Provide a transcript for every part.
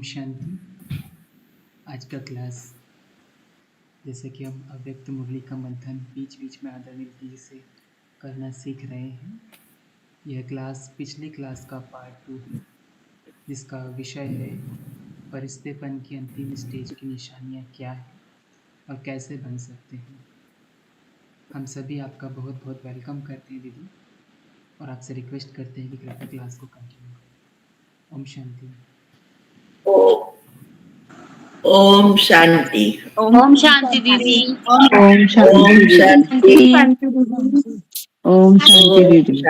शांति। आज का क्लास जैसे कि हम अव्यक्त मुरली का मंथन बीच बीच में आदरणीय जी से करना सीख रहे हैं। यह क्लास पिछली क्लास का पार्ट 2 है, जिसका विषय है फरिश्तेपन की अंतिम स्टेज की निशानियाँ क्या है और कैसे बन सकते हैं। हम सभी आपका बहुत बहुत वेलकम करते हैं दीदी, और आपसे रिक्वेस्ट करते हैं कि कृपया क्लास को कंटिन्यू करें। ओम शांति। ओम शांति। ओम शांति दीदी। ओम शांति ओम शांति दीदी।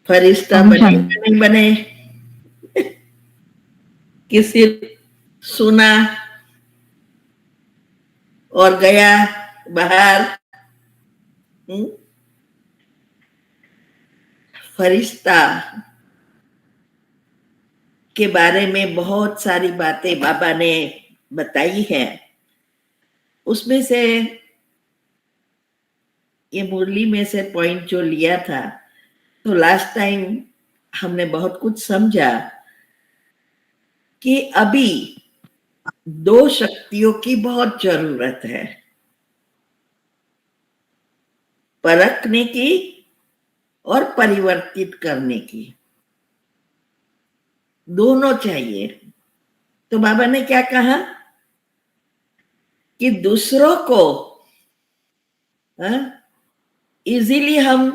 फरिश्ता बने नहीं बने, किसी सुना और गया बाहर। फरिश्ता के बारे में बहुत सारी बातें बाबा ने बताई है। उसमें से ये मुरली में से पॉइंट जो लिया था, तो लास्ट टाइम हमने बहुत कुछ समझा कि अभी दो शक्तियों की बहुत जरूरत है, परखने की और परिवर्तित करने की। दोनों चाहिए। तो बाबा ने क्या कहा कि दूसरों को इजीली हम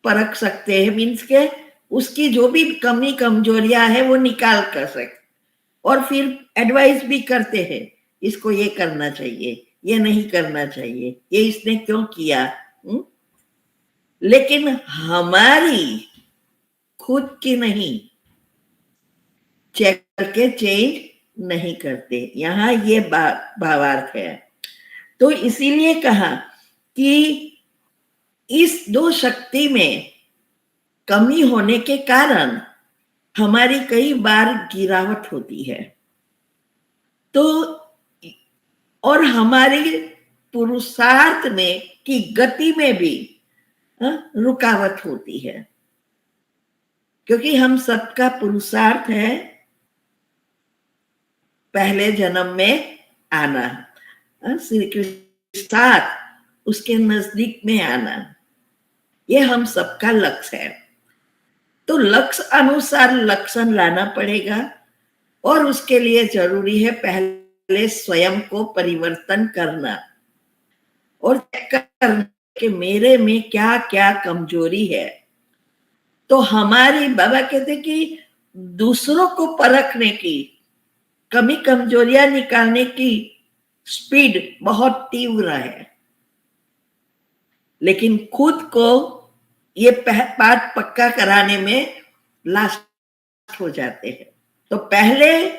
परख सकते हैं, मीन्स के उसकी जो भी कमी कमजोरियां है वो निकाल कर सकते, और फिर एडवाइस भी करते हैं, इसको ये करना चाहिए, ये नहीं करना चाहिए, ये इसने क्यों किया। लेकिन हमारी खुद की नहीं, चेक करके चेंज नहीं करते। यहां ये भावार्थ है। तो इसीलिए कहा कि इस दो शक्ति में कमी होने के कारण हमारी कई बार गिरावट होती है, तो और हमारी पुरुषार्थ में की गति में भी रुकावट होती है, क्योंकि हम सबका पुरुषार्थ है पहले जन्म में आना, श्री कृष्ण साथ उसके नजदीक में आना, ये हम सबका लक्ष्य है। तो लक्ष्य अनुसार लक्षण लाना पड़ेगा, और उसके लिए जरूरी है पहले स्वयं को परिवर्तन करना और करना कि मेरे में क्या क्या कमजोरी है। तो हमारी बाबा कहते कि दूसरों को परखने की, कमी कमजोरियां निकालने की स्पीड बहुत तीव्र है, लेकिन खुद को ये पाठ पक्का कराने में लास्ट हो जाते हैं। तो पहले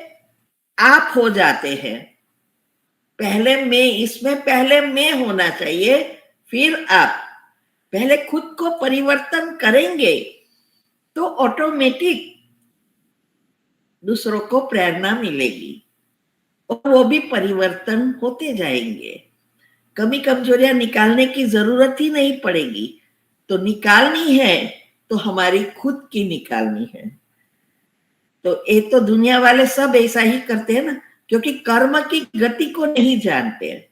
आप हो जाते हैं, पहले मैं, इसमें पहले मैं होना चाहिए, फिर आप। पहले खुद को परिवर्तन करेंगे तो ऑटोमेटिक दूसरों को प्रेरणा मिलेगी और वो भी परिवर्तन होते जाएंगे। कमी कमजोरियां निकालने की जरूरत ही नहीं पड़ेगी। तो निकालनी है तो हमारी खुद की निकालनी है। तो ये तो दुनिया वाले सब ऐसा ही करते हैं ना, क्योंकि कर्म की गति को नहीं जानते हैं,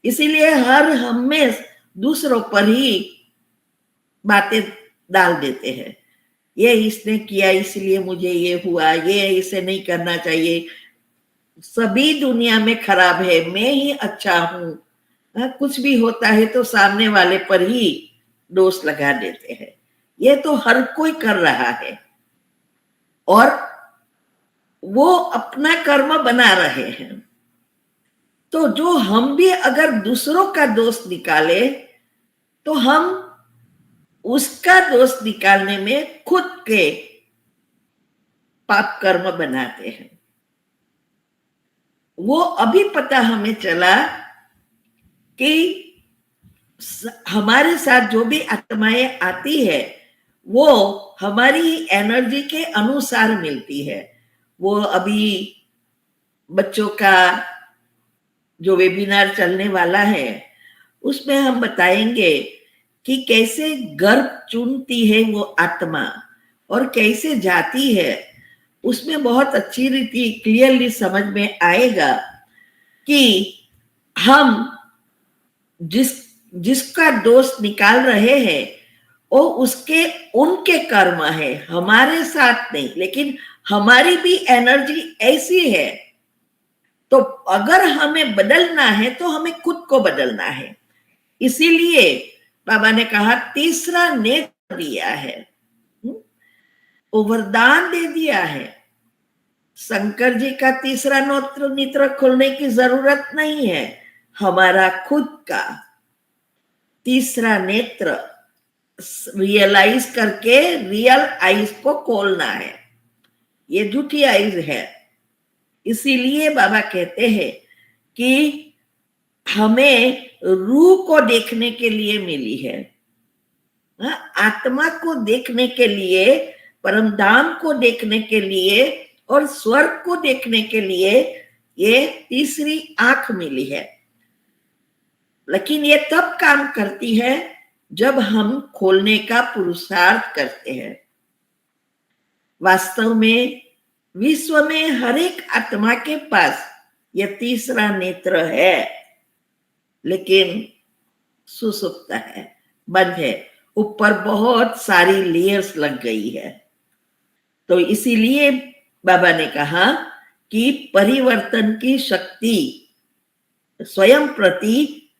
इसीलिए हर हमेशा दूसरों पर ही बातें डाल देते हैं। ये इसने किया इसलिए मुझे ये हुआ, ये इसे नहीं करना चाहिए, सभी दुनिया में खराब है, मैं ही अच्छा हूं। कुछ भी होता है तो सामने वाले पर ही दोष लगा देते हैं। ये तो हर कोई कर रहा है, और वो अपना कर्म बना रहे हैं। तो जो हम भी अगर दूसरों का दोष निकाले, तो हम उसका दोष निकालने में खुद के पाप कर्म बनाते हैं। वो अभी पता हमें चला कि हमारे साथ जो भी आत्माएं आती है वो हमारी एनर्जी के अनुसार मिलती है। वो अभी बच्चों का जो वेबिनार चलने वाला है उसमें हम बताएंगे कि कैसे गर्भ चुनती है वो आत्मा और कैसे जाती है। उसमें बहुत अच्छी रीति क्लियरली समझ में आएगा कि हम जिसका दोष निकाल रहे हैं वो उनके कर्म है, हमारे साथ नहीं। लेकिन हमारी भी एनर्जी ऐसी है, तो अगर हमें बदलना है तो हमें खुद को बदलना है। इसीलिए बाबा ने कहा तीसरा नेत्र दिया है, वरदान दे दिया है। शंकर जी का तीसरा नेत्र खोलने की जरूरत नहीं है, हमारा खुद का तीसरा नेत्र रियलाइज करके रियल आईज को खोलना है। ये झूठी आईज है। इसीलिए बाबा कहते हैं कि हमें रूह को देखने के लिए मिली है, आत्मा को देखने के लिए, परमधाम को देखने के लिए और स्वर्ग को देखने के लिए ये तीसरी आंख मिली है। लेकिन ये तब काम करती है जब हम खोलने का पुरुषार्थ करते हैं। वास्तव में विश्व में हर एक आत्मा के पास यह तीसरा नेत्र है, लेकिन सुसुप्त है, बंद है, ऊपर बहुत सारी लेयर्स लग गई है। तो इसीलिए बाबा ने कहा कि परिवर्तन की शक्ति स्वयं प्रति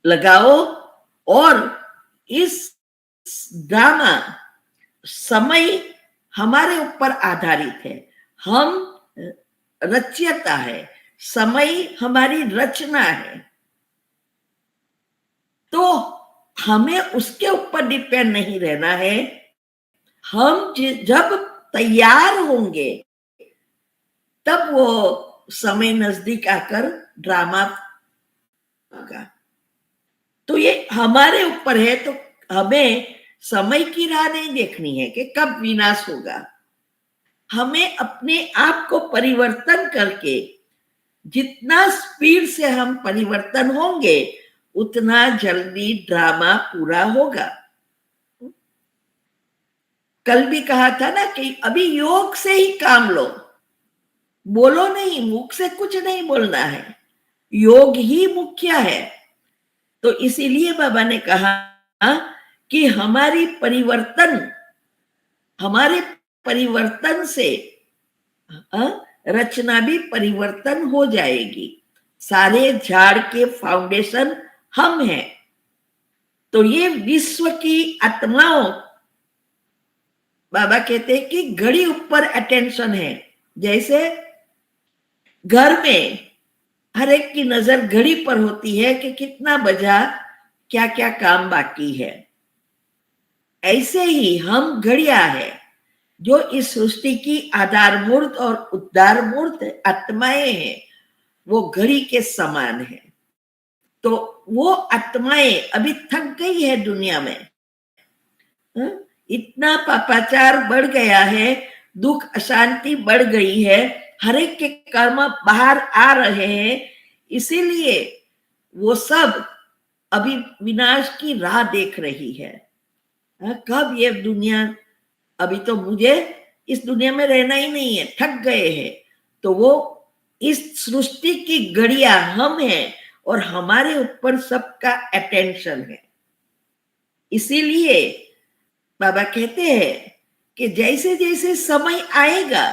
लगाओ और इस ड्रामा समय हमारे ऊपर आधारित है, हम रचयिता है, समय हमारी रचना है। तो हमें उसके ऊपर डिपेंड नहीं रहना है। हम जब तैयार होंगे तब वो समय नजदीक आकर ड्रामा होगा। तो ये हमारे ऊपर है। तो हमें समय की राह नहीं देखनी है कि कब विनाश होगा। हमें अपने आप को परिवर्तन करके जितना स्पीड से हम परिवर्तन होंगे उतना जल्दी ड्रामा पूरा होगा। कल भी कहा था ना कि अभी योग से ही काम लो, बोलो नहीं, मुख से कुछ नहीं बोलना है, योग ही मुख्य है। तो इसीलिए बाबा ने कहा कि हमारे परिवर्तन से रचना भी परिवर्तन हो जाएगी। सारे झाड़ के फाउंडेशन हम हैं। तो ये विश्व की आत्माओं, बाबा कहते हैं कि घड़ी ऊपर अटेंशन है। जैसे घर में हर एक की नजर घड़ी पर होती है कि कितना बजा, क्या क्या काम बाकी है, ऐसे ही हम घड़ियां है जो इस सृष्टि की आधार मूर्त और उद्धार मूर्त आत्माएं हैं, वो घड़ी के समान है। तो वो आत्माएं अभी थक गई है दुनिया में, इतना पापाचार बढ़ गया है, दुख अशांति बढ़ गई है, हर एक के कर्म बाहर आ रहे हैं। इसीलिए वो सब अभी विनाश की राह देख रही है। कब ये दुनिया, अभी तो मुझे इस दुनिया में रहना ही नहीं है, थक गए हैं। तो वो इस सृष्टि की घड़ियां हम हैं और हमारे ऊपर सबका अटेंशन है। इसीलिए बाबा कहते हैं कि जैसे जैसे समय आएगा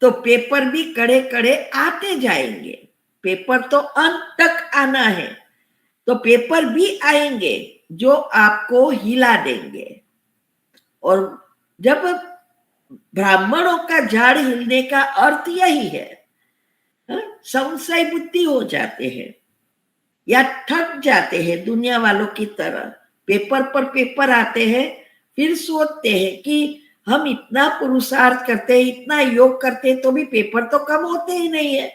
तो पेपर भी कड़े कड़े आते जाएंगे। पेपर तो अंत तक आना है, तो पेपर भी आएंगे जो आपको हिला देंगे। और जब ब्राह्मणों का झाड़ हिलने का अर्थ यही है, संशय बुद्धि हो जाते हैं या थक जाते हैं दुनिया वालों की तरह, पेपर पर पेपर आते हैं, फिर सोचते हैं कि हम इतना पुरुषार्थ करते हैं, इतना योग करते हैं, तो भी पेपर तो कम होते ही नहीं है।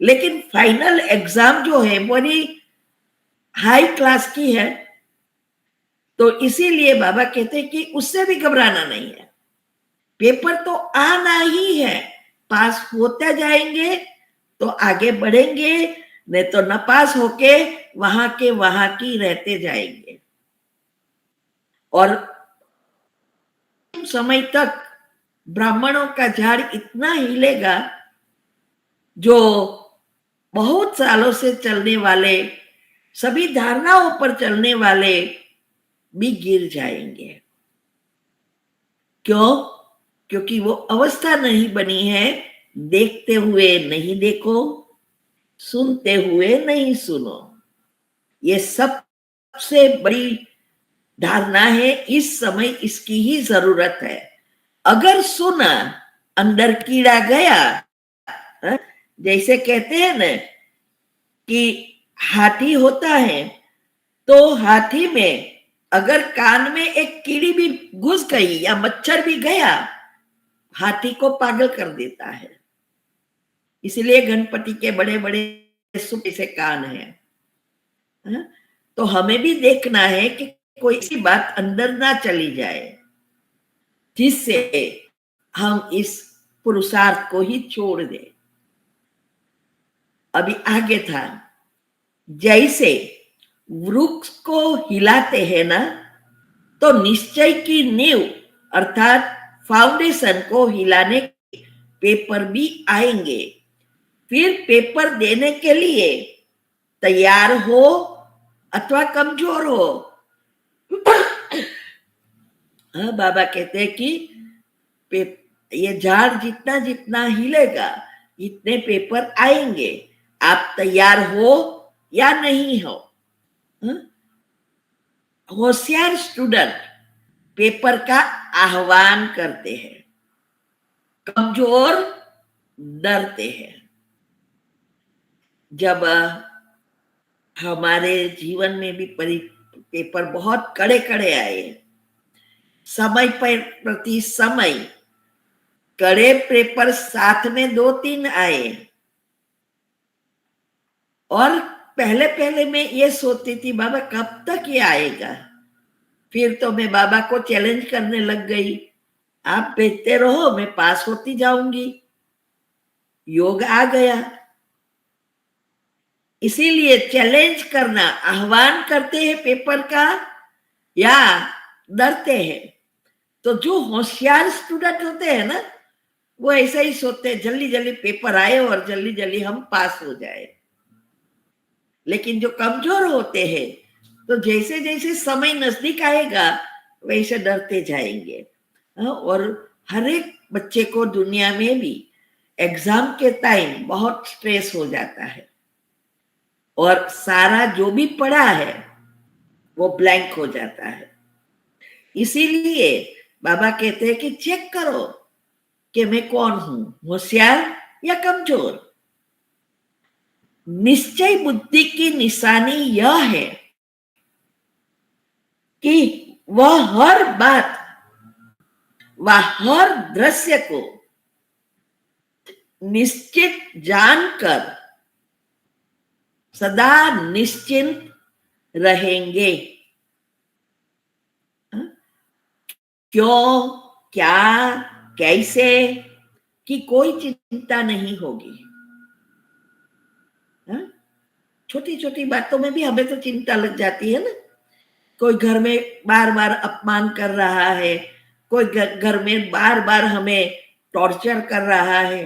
लेकिन फाइनल एग्जाम जो है बड़ी हाई क्लास की है। तो इसीलिए बाबा कहते हैं कि उससे भी घबराना नहीं है, पेपर तो आना ही है, पास होते जाएंगे तो आगे बढ़ेंगे, नहीं तो न पास होके वहां के वहां की रहते जाएंगे। और समय तक ब्राह्मणों का झाड़ इतना हिलेगा जो बहुत सालों से चलने वाले, सभी धारणाओं पर चलने वाले भी गिर जाएंगे। क्यों? क्योंकि वो अवस्था नहीं बनी है, देखते हुए नहीं देखो, सुनते हुए नहीं सुनो। ये सबसे बड़ी धारणा है, इस समय इसकी ही जरूरत है। अगर सुना, अंदर कीड़ा गया, जैसे कहते हैं ना कि हाथी होता है, तो हाथी में अगर कान में एक कीड़ी भी घुस गई या मच्छर भी गया, हाथी को पागल कर देता है। इसलिए गणपति के बड़े बड़े सुख से कान है। तो हमें भी देखना है कि कोई सी बात अंदर ना चली जाए जिससे हम इस पुरुषार्थ को ही छोड़ दें। अभी आगे था, जैसे वृक्ष को हिलाते हैं ना, तो निश्चय की नींव अर्थात फाउंडेशन को हिलाने पेपर भी आएंगे। फिर पेपर देने के लिए तैयार हो अथवा कमजोर हो। हाँ, बाबा कहते हैं कि ये झाड़ जितना जितना हिलेगा इतने पेपर आएंगे, आप तैयार हो या नहीं हो। होशियार स्टूडेंट पेपर का आह्वान करते हैं, कमजोर डरते हैं। जब हमारे जीवन में भी पेपर बहुत कड़े कड़े आए, समय पर प्रति समय कड़े पेपर साथ में 2-3 आए, और पहले पहले मैं ये सोचती थी बाबा कब तक ये आएगा। फिर तो मैं बाबा को चैलेंज करने लग गई, आप भेजते रहो, मैं पास होती जाऊंगी। योग आ गया। इसीलिए चैलेंज करना, आह्वान करते हैं पेपर का या डरते हैं। तो जो होशियार स्टूडेंट होते हैं ना, वो ऐसा ही सोचते हैं जल्दी जल्दी पेपर आए और जल्दी जल्दी हम पास हो जाए। लेकिन जो कमजोर होते हैं, तो जैसे जैसे समय नजदीक आएगा वैसे डरते जाएंगे। और हर एक बच्चे को दुनिया में भी एग्जाम के टाइम बहुत स्ट्रेस हो जाता है और सारा जो भी पढ़ा है वो ब्लैंक हो जाता है। इसीलिए बाबा कहते हैं कि चेक करो कि मैं कौन हूं, होशियार या कमजोर। निश्चय बुद्धि की निशानी यह है कि वह हर बात व हर दृश्य को निश्चित जानकर सदा निश्चिंत रहेंगे। क्यों, क्या, कैसे की कोई चिंता नहीं होगी। छोटी छोटी बातों में भी हमें तो चिंता लग जाती है ना। कोई घर में बार बार अपमान कर रहा है, कोई घर में बार बार हमें टॉर्चर कर रहा है,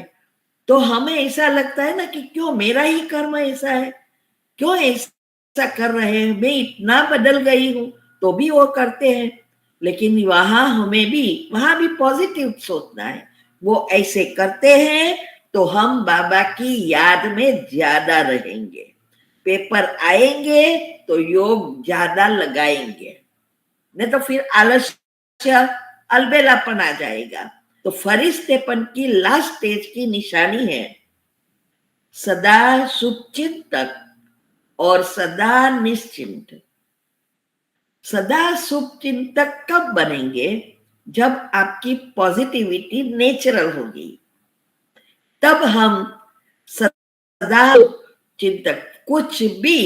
तो हमें ऐसा लगता है ना कि क्यों मेरा ही कर्म ऐसा है, क्यों ऐसा कर रहे हैं, मैं इतना बदल गई हूं तो भी वो करते हैं। लेकिन वहां भी पॉजिटिव सोचना है। वो ऐसे करते हैं तो हम बाबा की याद में ज्यादा रहेंगे, पेपर आएंगे तो योग ज्यादा लगाएंगे, नहीं तो फिर आलस्य अलबेलापन आ जाएगा। तो फरिश्तेपन की लास्ट स्टेज की निशानी है सदा शुभचिंतक और सदा निश्चिंत। सदा शुभचिंतक कब बनेंगे? जब आपकी पॉजिटिविटी नेचुरल होगी, तब हम सदा चिंतक। कुछ भी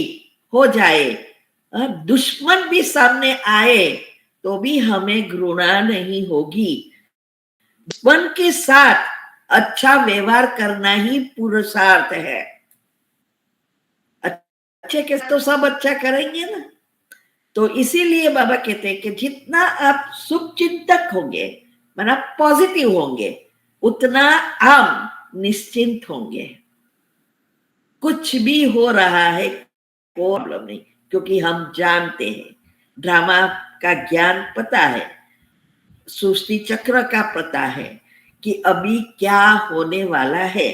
हो जाए, दुश्मन भी सामने आए तो भी हमें घृणा नहीं होगी। दुश्मन के साथ अच्छा व्यवहार करना ही पुरुषार्थ है। अच्छे के तो सब अच्छा करेंगे ना। तो इसीलिए बाबा कहते हैं कि जितना आप शुभ चिंतक होंगे, मतलब पॉजिटिव होंगे, उतना हम निश्चिंत होंगे। कुछ भी हो रहा है कोई प्रॉब्लम नहीं, क्योंकि हम जानते हैं, ड्रामा का ज्ञान पता है, सृष्टि चक्र का पता है कि अभी क्या होने वाला है।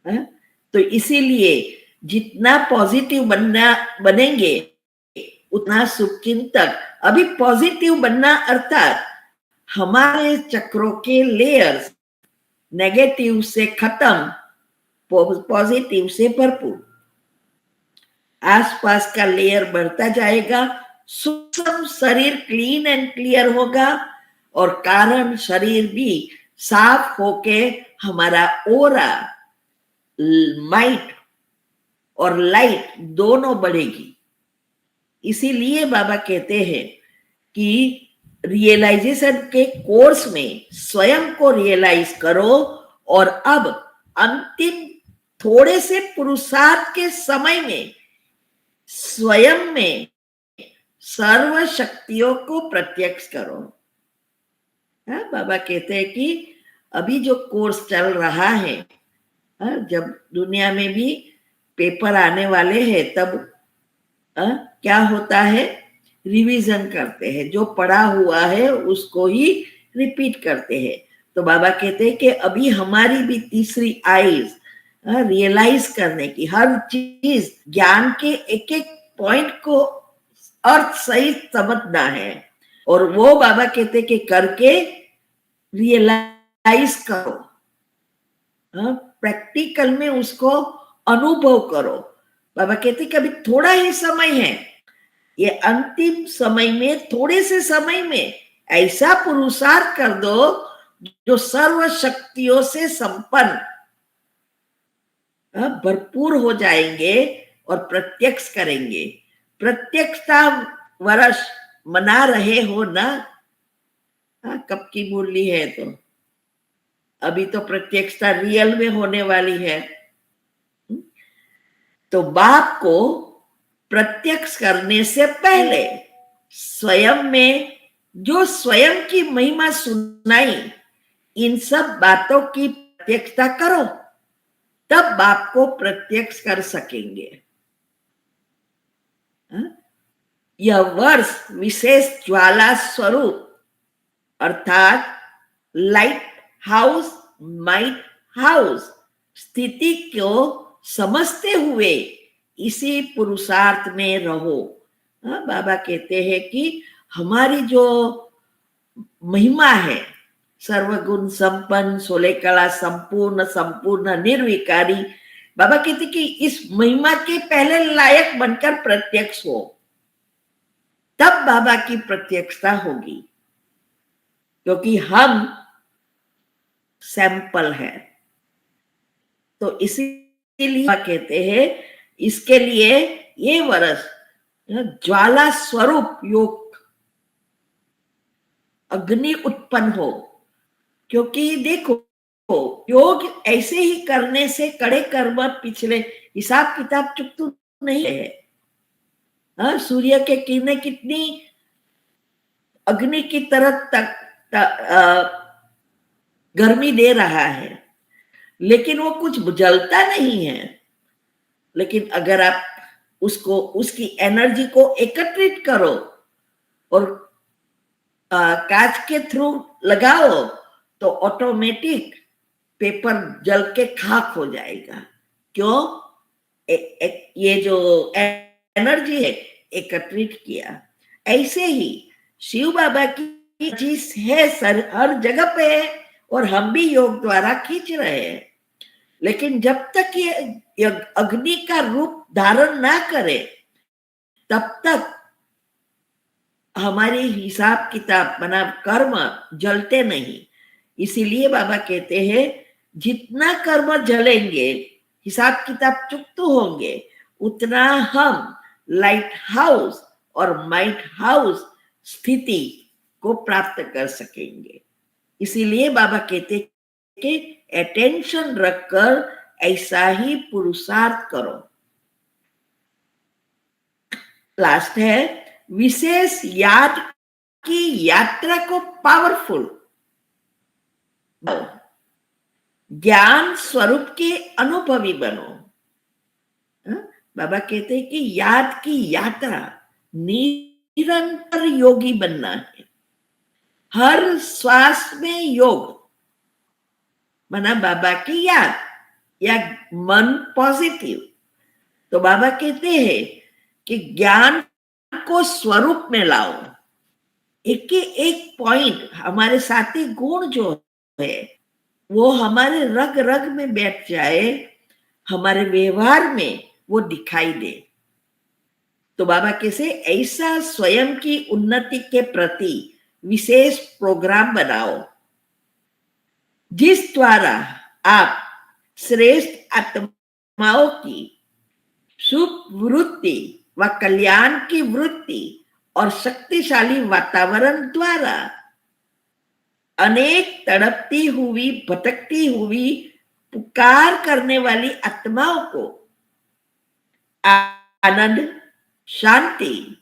तो इसीलिए जितना पॉजिटिव बनेंगे उतना शुभचिंतक। अभी पॉजिटिव बनना अर्थात हमारे चक्रों के लेयर्स नेगेटिव से खत्म, पॉजिटिव से भरपूर। आसपास का लेयर बढ़ता जाएगा, सूक्ष्म शरीर क्लीन एंड क्लियर होगा और कारण शरीर भी साफ होके हमारा ओरा, माइट और लाइट दोनों बढ़ेगी। इसीलिए बाबा कहते हैं कि रियलाइजेशन के कोर्स में स्वयं को रियलाइज करो और अब अंतिम थोड़े से पुरुषार्थ के समय में स्वयं में सर्व शक्तियों को प्रत्यक्ष करो। बाबा कहते हैं कि अभी जो कोर्स चल रहा है, जब दुनिया में भी पेपर आने वाले हैं तब क्या होता है, रिवीजन करते हैं, जो पढ़ा हुआ है उसको ही रिपीट करते हैं। तो बाबा कहते हैं कि अभी हमारी भी तीसरी आईज रियलाइज करने की, हर चीज ज्ञान के एक एक पॉइंट को अर्थ सही समझना है, और वो बाबा कहते हैं कि करके रियलाइज करो, प्रैक्टिकल में उसको अनुभव करो। बाबा कहते कि अभी थोड़ा ही समय है, ये अंतिम समय में थोड़े से समय में ऐसा पुरुषार्थ कर दो जो सर्व शक्तियों से संपन्न भरपूर हो जाएंगे और प्रत्यक्ष करेंगे। प्रत्यक्षता वर्ष मना रहे हो ना, कब की मुरली है, तो अभी तो प्रत्यक्षता रियल में होने वाली है। तो बाप को प्रत्यक्ष करने से पहले स्वयं में जो स्वयं की महिमा सुनाई, इन सब बातों की प्रत्यक्षता करो, तब बाप को प्रत्यक्ष कर सकेंगे। यह वर्ष विशेष ज्वाला स्वरूप अर्थात लाइट हाउस, माइट हाउस स्थिति को समझते हुए इसी पुरुषार्थ में रहो। बाबा कहते हैं कि हमारी जो महिमा है, सर्वगुण संपन्न, 16 कला संपूर्ण, संपूर्ण निर्विकारी, बाबा कहते कि इस महिमा के पहले लायक बनकर प्रत्यक्ष हो, तब बाबा की प्रत्यक्षता होगी, क्योंकि हम सैंपल है। तो इसीलिए कहते हैं इसके लिए ये वर्ष ज्वाला स्वरूप योग अग्नि उत्पन्न हो, क्योंकि देखो योग ऐसे ही करने से कड़े कर्म पिछले हिसाब किताब चुकतू नहीं है। सूर्य के किरणें कितनी अग्नि की तरह गर्मी दे रहा है, लेकिन वो कुछ जलता नहीं है। लेकिन अगर आप उसको, उसकी एनर्जी को एकत्रित करो और कांच के थ्रू लगाओ, तो ऑटोमेटिक पेपर जल के खाक हो जाएगा। क्यों? ये जो एनर्जी है एकत्रित किया। ऐसे ही शिव बाबा की चीज है, सर हर जगह पे है और हम भी योग द्वारा खींच रहे हैं। लेकिन जब तक ये अग्नि का रूप धारण ना करे, तब तक हमारे हिसाब किताब बना कर्म जलते नहीं। इसीलिए बाबा कहते हैं जितना कर्म जलेंगे, हिसाब किताब चुकत होंगे, उतना हम लाइट हाउस और माइट हाउस स्थिति को प्राप्त कर सकेंगे। इसीलिए बाबा कहते कि अटेंशन रखकर ऐसा ही पुरुषार्थ करो। लास्ट है विशेष याद की यात्रा को पावरफुल ज्ञान स्वरूप के अनुभवी बनो। बाबा कहते हैं कि याद की यात्रा, निरंतर योगी बनना है। हर श्वास में योग, माना बाबा की याद या मन पॉजिटिव। तो बाबा कहते हैं कि ज्ञान को स्वरूप में लाओ। एक एक पॉइंट, हमारे साथी गुण जो है वो हमारे रग रग में बैठ जाए, हमारे व्यवहार में वो दिखाई दे। तो बाबा कैसे, ऐसा स्वयं की उन्नति के प्रति विशेष प्रोग्राम बनाओ जिस द्वारा आप श्रेष्ठ आत्माओं की शुभ वृत्ति व कल्याण की वृत्ति और शक्तिशाली वातावरण द्वारा अनेक तड़पती हुई, भटकती हुई, पुकार करने वाली आत्माओं को आनंद, शांति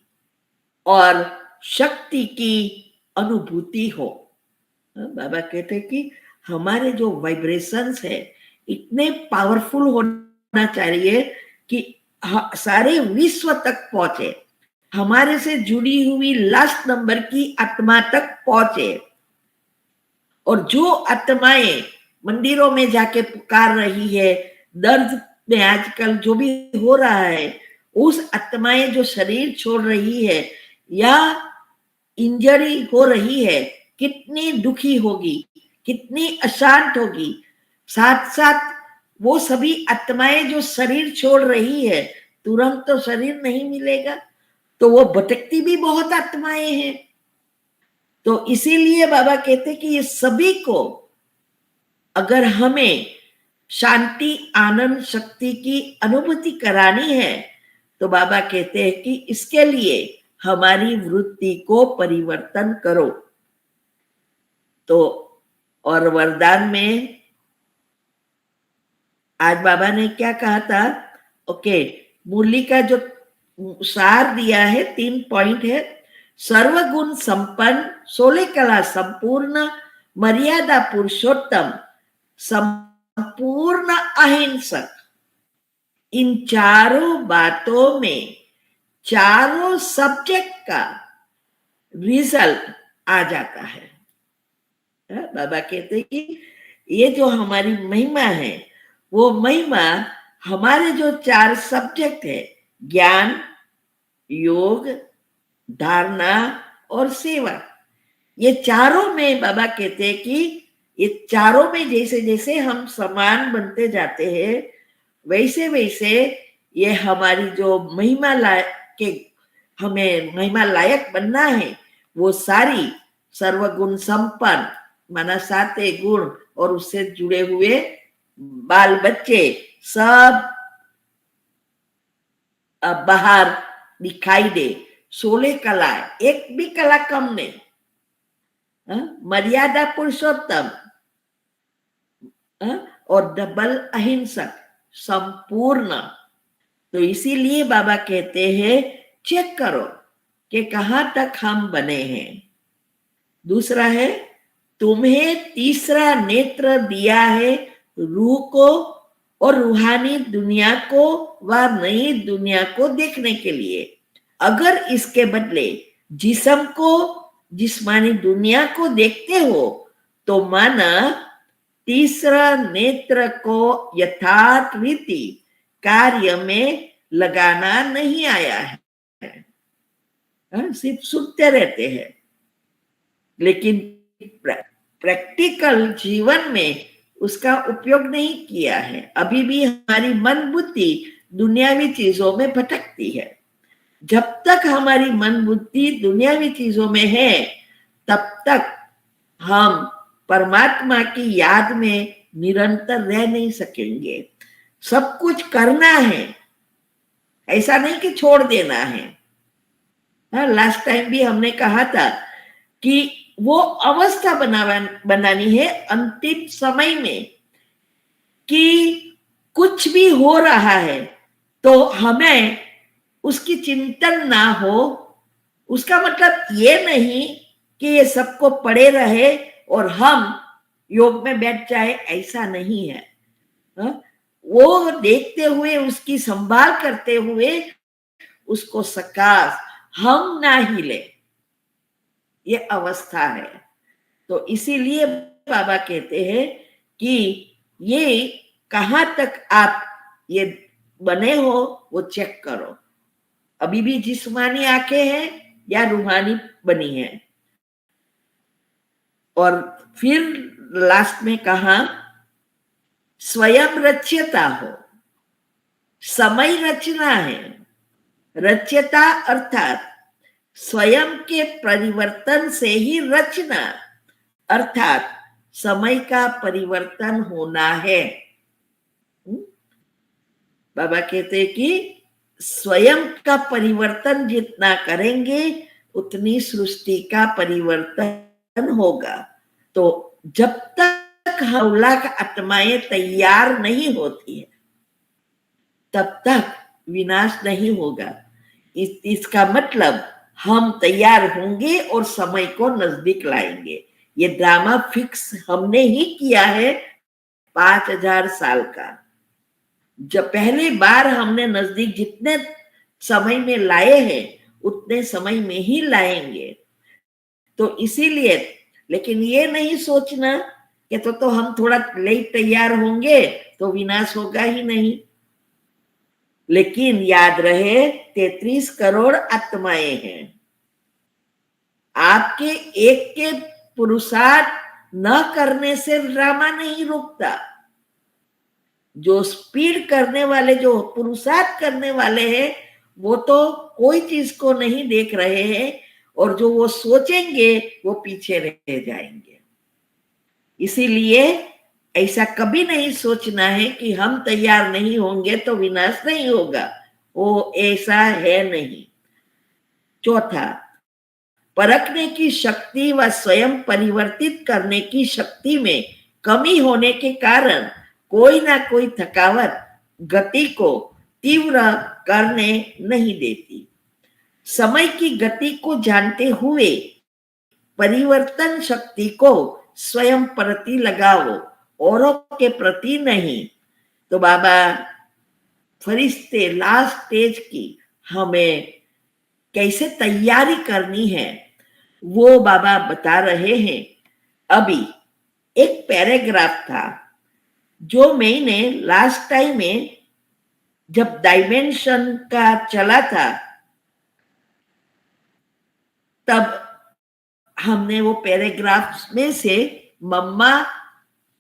और शक्ति की अनुभूति हो। बाबा कहते हैं कि हमारे जो वाइब्रेशंस है इतने पावरफुल होना चाहिए कि सारे विश्व तक पहुंचे, हमारे से जुड़ी हुई लास्ट नंबर की आत्मा तक पहुंचे। और जो आत्माएं मंदिरों में जाके पुकार रही है, दर्द में आजकल जो भी हो रहा है, उस आत्माएं जो शरीर छोड़ रही है या इंजरी हो रही है, कितनी दुखी होगी, कितनी अशांत होगी। साथ साथ वो सभी आत्माएं जो शरीर छोड़ रही है, तुरंत तो शरीर नहीं मिलेगा, तो वो भटकती भी बहुत आत्माएं हैं। तो इसीलिए बाबा कहते कि ये सभी को अगर हमें शांति, आनंद, शक्ति की अनुभूति करानी है तो बाबा कहते हैं कि इसके लिए हमारी वृत्ति को परिवर्तन करो। तो और वरदान में आज बाबा ने क्या कहा था? ओके, मुरली का जो सार दिया है, 3 पॉइंट है। सर्वगुण संपन्न, 16 कला संपूर्ण, मर्यादा पुरुषोत्तम, संपूर्ण अहिंसक। इन चारों बातों में चारों सब्जेक्ट का रिजल्ट आ जाता है। बाबा कहते हैं कि ये जो हमारी महिमा है, वो महिमा हमारे जो 4 सब्जेक्ट है, ज्ञान, योग, धारणा और सेवा, ये चारों में बाबा कहते हैं कि ये चारों में जैसे जैसे हम समान बनते जाते हैं, वैसे वैसे ये हमारी जो महिमा के हमें महिमा लायक बनना है, वो सारी सर्वगुण संपन्न, माना 7 गुण और उससे जुड़े हुए बाल बच्चे सब बाहर दिखाई दे। 16 कला, एक भी कला कम नहीं। मर्यादा पुरुषोत्तम और डबल अहिंसक, संपूर्ण। तो इसीलिए बाबा कहते हैं चेक करो कि कहां तक हम बने हैं। दूसरा है, तुम्हें तीसरा नेत्र दिया है रूह को और रूहानी दुनिया को व नई दुनिया को देखने के लिए। अगर इसके बदले जिस्म को, जिस्मानी दुनिया को देखते हो तो माना तीसरा नेत्र को यथार्थ रीति कार्य में लगाना नहीं आया है। सिर्फ सुनते रहते हैं, लेकिन प्रैक्टिकल जीवन में उसका उपयोग नहीं किया है। अभी भी हमारी मन बुद्धि दुनियावी चीजों में भटकती है। जब तक हमारी मन बुद्धि दुनियावी चीजों में है, तब तक हम परमात्मा की याद में निरंतर रह नहीं सकेंगे। सब कुछ करना है, ऐसा नहीं कि छोड़ देना है। लास्ट टाइम भी हमने कहा था कि वो अवस्था बनानी है अंतिम समय में कि कुछ भी हो रहा है तो हमें उसकी चिंतन ना हो। उसका मतलब ये नहीं कि ये सबको पड़े रहे और हम योग में बैठ जाए, ऐसा नहीं है। वो देखते हुए, उसकी संभाल करते हुए उसको सकाश हम ना हिले, ये अवस्था है। तो इसीलिए बाबा कहते हैं कि ये कहां तक आप ये बने हो वो चेक करो। अभी भी जिस्मानी आंखें हैं या रूहानी बनी है। और फिर लास्ट में कहा स्वयं रच्यता हो, समय रचना है। रच्यता अर्थात स्वयं के परिवर्तन से ही रचना, अर्थात समय का परिवर्तन होना है। बाबा कहते हैं कि स्वयं का परिवर्तन जितना करेंगे उतनी सृष्टि का परिवर्तन होगा। तो जब तक हौलाक आत्माएं तैयार नहीं होती है तब तक विनाश नहीं होगा। इसका मतलब हम तैयार होंगे और समय को नजदीक लाएंगे। ये ड्रामा फिक्स हमने ही किया है 5000 साल का। जब पहली बार हमने नजदीक जितने समय में लाए हैं उतने समय में ही लाएंगे। तो इसीलिए, लेकिन ये नहीं सोचना कि तो हम थोड़ा लेट तैयार होंगे तो विनाश होगा ही नहीं। लेकिन याद रहे 33 करोड़ आत्माएं हैं। आपके एक के पुरुषार्थ न करने से ड्रामा नहीं रुकता। जो स्पीड करने वाले, जो पुरुषार्थ करने वाले हैं, वो तो कोई चीज को नहीं देख रहे हैं, और जो वो सोचेंगे वो पीछे रह जाएंगे। इसीलिए ऐसा कभी नहीं सोचना है कि हम तैयार नहीं होंगे तो विनाश नहीं होगा, वो ऐसा है नहीं। चौथा, परखने की शक्ति व स्वयं परिवर्तित करने की शक्ति में कमी होने के कारण कोई ना कोई थकावट गति को तीव्र करने नहीं देती। समय की गति को जानते हुए परिवर्तन शक्ति को स्वयं प्रति लगाओ, औरों के प्रति नहीं। तो बाबा फरिश्ते लास्ट स्टेज की हमें कैसे तैयारी करनी है वो बाबा बता रहे हैं। अभी एक पैराग्राफ था जो मैंने लास्ट टाइम में जब डायमेंशन का चला था तब हमने वो पैराग्राफ में से मम्मा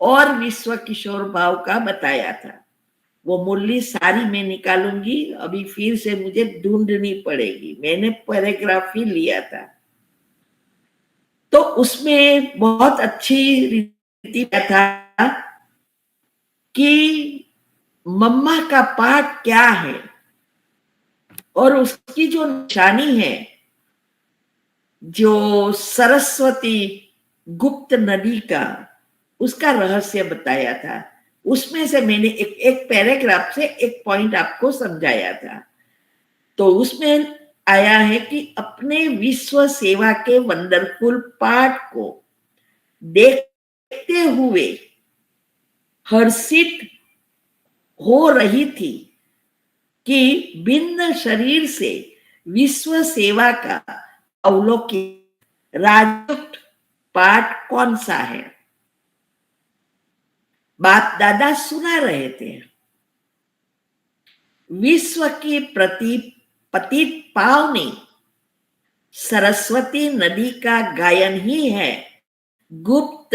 और विश्व किशोर भाव का बताया था। वो मुरली सारी मैं निकालूंगी, अभी फिर से मुझे ढूंढनी पड़ेगी। मैंने पैराग्राफ ही लिया था तो उसमें बहुत अच्छी रीति था कि मम्मा का पाठ क्या है और उसकी जो निशानी है, जो सरस्वती गुप्त नदी का, उसका रहस्य बताया था। उसमें से मैंने एक पैराग्राफ से एक पॉइंट आपको समझाया था। तो उसमें आया है कि अपने विश्व सेवा के वंडरफुल पाठ को देखते हुए हर्षित हो रही थी कि भिन्न शरीर से विश्व सेवा का अवलोकित राजपूत पाठ कौन सा है। बाप दादा सुना रहे थे, विश्व की प्रति पतित पावनी सरस्वती नदी का गायन ही है गुप्त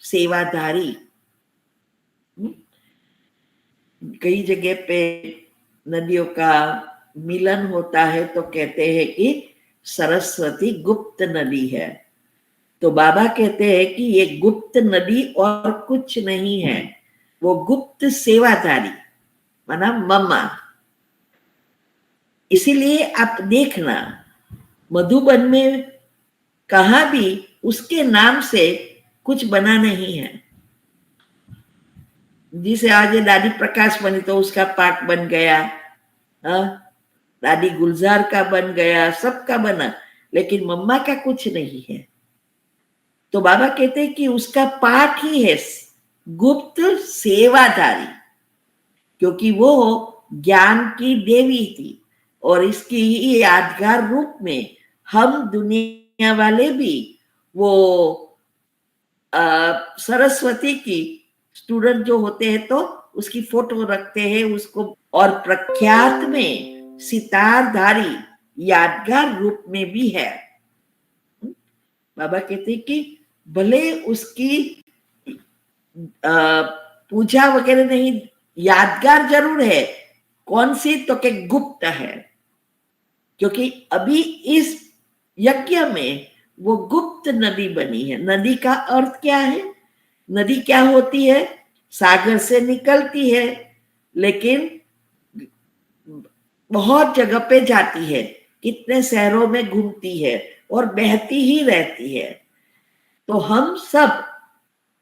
सेवाधारी। कई जगह पे नदियों का मिलन होता है तो कहते हैं कि सरस्वती गुप्त नदी है। तो बाबा कहते हैं कि ये गुप्त नदी और कुछ नहीं है, वो गुप्त सेवाधारी माना मम्मा। इसीलिए आप देखना मधुबन में कहा भी उसके नाम से कुछ बना नहीं है। जिसे आज दादी प्रकाश बनी तो उसका पाठ बन गया, दादी गुलजार का बन गया, सबका बना, लेकिन मम्मा का कुछ नहीं है। तो बाबा कहते हैं कि उसका पाठ ही है गुप्त सेवाधारी, क्योंकि वो ज्ञान की देवी थी और इसकी यादगार रूप में हम दुनिया वाले भी वो सरस्वती की स्टूडेंट जो होते हैं तो उसकी फोटो रखते हैं उसको, और प्रख्यात में सितारधारी यादगार रूप में भी है। बाबा कहते हैं कि भले उसकी पूजा वगैरह नहीं, यादगार जरूर है। कौन सी? तो के गुप्त है, क्योंकि अभी इस यज्ञ में वो गुप्त नदी बनी है। नदी का अर्थ क्या है? नदी क्या होती है? सागर से निकलती है लेकिन बहुत जगह पे जाती है, कितने शहरों में घूमती है और बहती ही रहती है। तो हम सब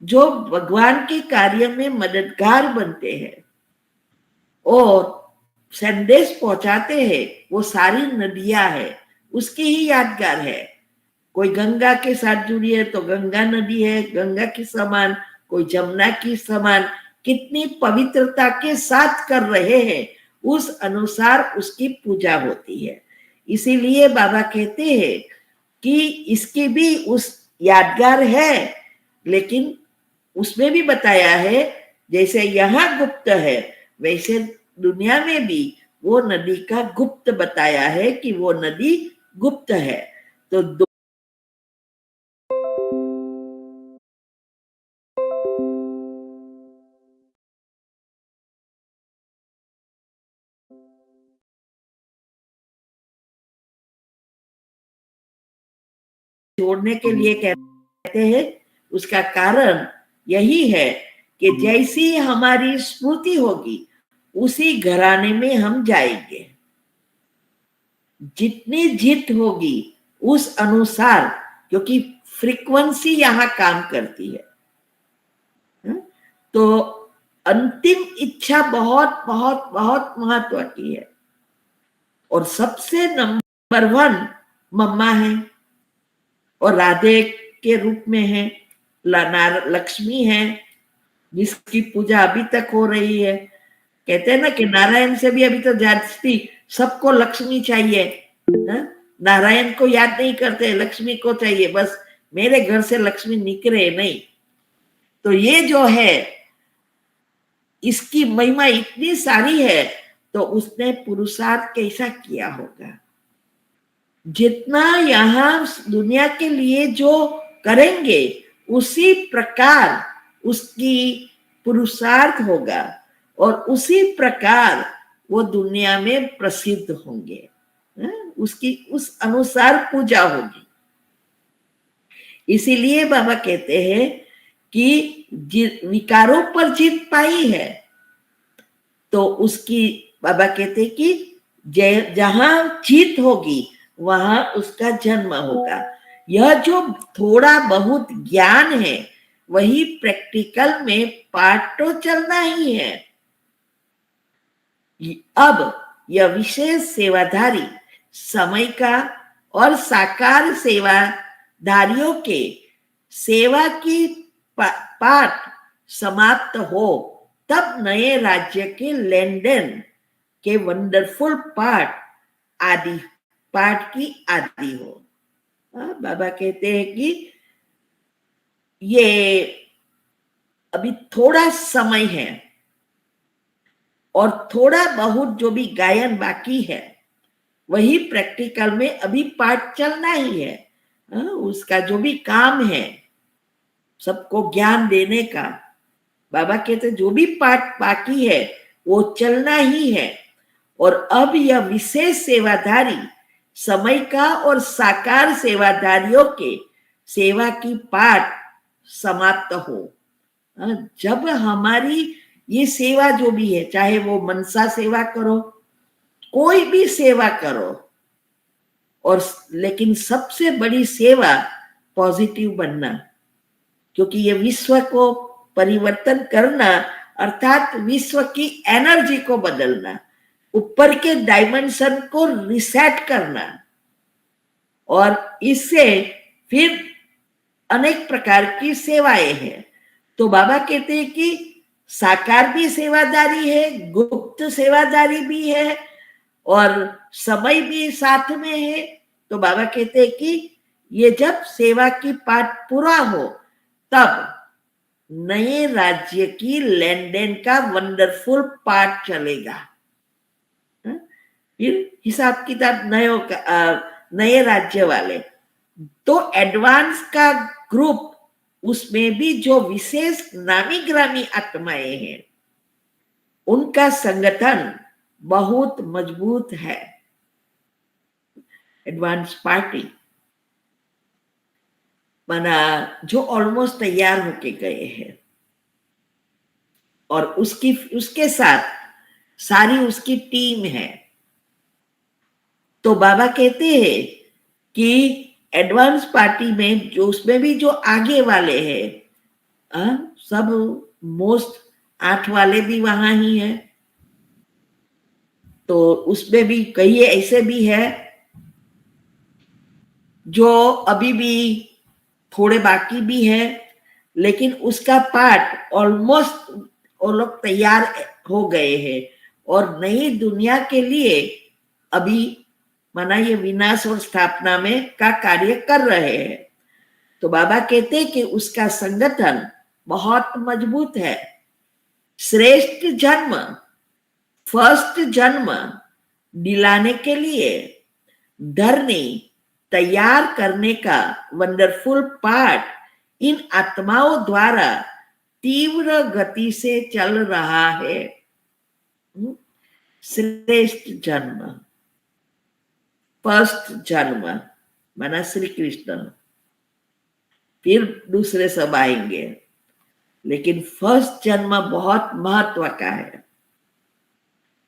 जो भगवान के कार्य में मददगार बनते हैं और संदेश पहुंचाते हैं, वो सारी नदियां है, उसकी ही यादगार है। कोई गंगा के साथ जुड़ी है तो गंगा नदी है, गंगा के समान, कोई जमुना की समान, कितनी पवित्रता के साथ कर रहे हैं उस अनुसार उसकी पूजा होती है। इसीलिए बाबा कहते हैं कि इसकी भी उस यादगार है, लेकिन उसमें भी बताया है जैसे यहाँ गुप्त है वैसे दुनिया में भी वो नदी का गुप्त बताया है कि वो नदी गुप्त है। तो जोड़ने के लिए कहते हैं, उसका कारण यही है कि जैसी हमारी स्मृति होगी उसी घराने में हम जाएंगे। जितनी जित होगी उस अनुसार, क्योंकि फ्रीक्वेंसी यहां काम करती है। तो अंतिम इच्छा बहुत बहुत बहुत महत्व की है और सबसे नंबर 1 मम्मा है और राधे के रूप में है, लक्ष्मी है जिसकी पूजा अभी तक हो रही है। कहते हैं ना कि नारायण से भी अभी तो जाती सबको लक्ष्मी चाहिए, नारायण को याद नहीं करते, लक्ष्मी को चाहिए, बस मेरे घर से लक्ष्मी निकले नहीं। तो ये जो है इसकी महिमा इतनी सारी है, तो उसने पुरुषार्थ कैसा किया होगा। जितना यहाँ दुनिया के लिए जो करेंगे उसी प्रकार उसकी पुरुषार्थ होगा और उसी प्रकार वो दुनिया में प्रसिद्ध होंगे, उसकी उस अनुसार पूजा होगी। इसीलिए बाबा कहते हैं कि विकारों पर जीत पाई है तो उसकी, बाबा कहते हैं कि जहां जीत होगी वहां उसका जन्म होगा। यह जो थोड़ा बहुत ज्ञान है वही प्रैक्टिकल में पाठ तो चलना ही है। अब यह विशेष सेवाधारी समय का और साकार सेवाधारियों के सेवा की पाठ समाप्त हो तब नए राज्य के लेन देन के वंडरफुल पाठ की आदि हो। बाबा कहते हैं कि ये अभी थोड़ा समय है और थोड़ा बहुत जो भी गायन बाकी है वही प्रैक्टिकल में अभी पाठ चलना ही है। उसका जो भी काम है सबको ज्ञान देने का, बाबा कहते जो भी पाठ बाकी है वो चलना ही है। और अब यह विशेष सेवाधारी समय का और साकार सेवाधारियों के सेवा की पाठ समाप्त हो। जब हमारी ये सेवा जो भी है, चाहे वो मनसा सेवा करो, कोई भी सेवा करो, और लेकिन सबसे बड़ी सेवा पॉजिटिव बनना, क्योंकि ये विश्व को परिवर्तन करना अर्थात विश्व की एनर्जी को बदलना, ऊपर के डायमेंशन को रिसेट करना, और इससे फिर अनेक प्रकार की सेवाएं हैं। तो बाबा कहते हैं कि साकार भी सेवादारी है, गुप्त सेवादारी भी है और समय भी साथ में है। तो बाबा कहते हैं कि ये जब सेवा की पाठ पूरा हो तब नए राज्य की लेन देन का वंडरफुल पार्ट चलेगा। फिर हिसाब किताब नए राज्य वाले तो एडवांस का ग्रुप, उसमें भी जो विशेष नामी ग्रामी आत्माएं हैं उनका संगठन बहुत मजबूत है। एडवांस पार्टी माना जो ऑलमोस्ट तैयार होके गए हैं और उसके साथ सारी उसकी टीम है। तो बाबा कहते हैं कि एडवांस पार्टी में जो उसमें भी जो आगे वाले हैं सब मोस्ट 8 वाले भी वहां ही है। तो उसमें भी कई ऐसे भी है जो अभी भी थोड़े बाकी भी है, लेकिन उसका पार्ट ऑलमोस्ट वो लोग तैयार हो गए हैं और नई दुनिया के लिए अभी माना ये विनाश और स्थापना में का कार्य कर रहे हैं। तो बाबा कहते हैं कि उसका संगठन बहुत मजबूत है। श्रेष्ठ जन्म, फर्स्ट जन्म दिलाने के लिए धरनी तैयार करने का वंडरफुल पार्ट इन आत्माओं द्वारा तीव्र गति से चल रहा है। श्रेष्ठ जन्म, फर्स्ट जन्म माना श्री कृष्ण, फिर दूसरे सब आएंगे, लेकिन फर्स्ट जन्म बहुत महत्व का है।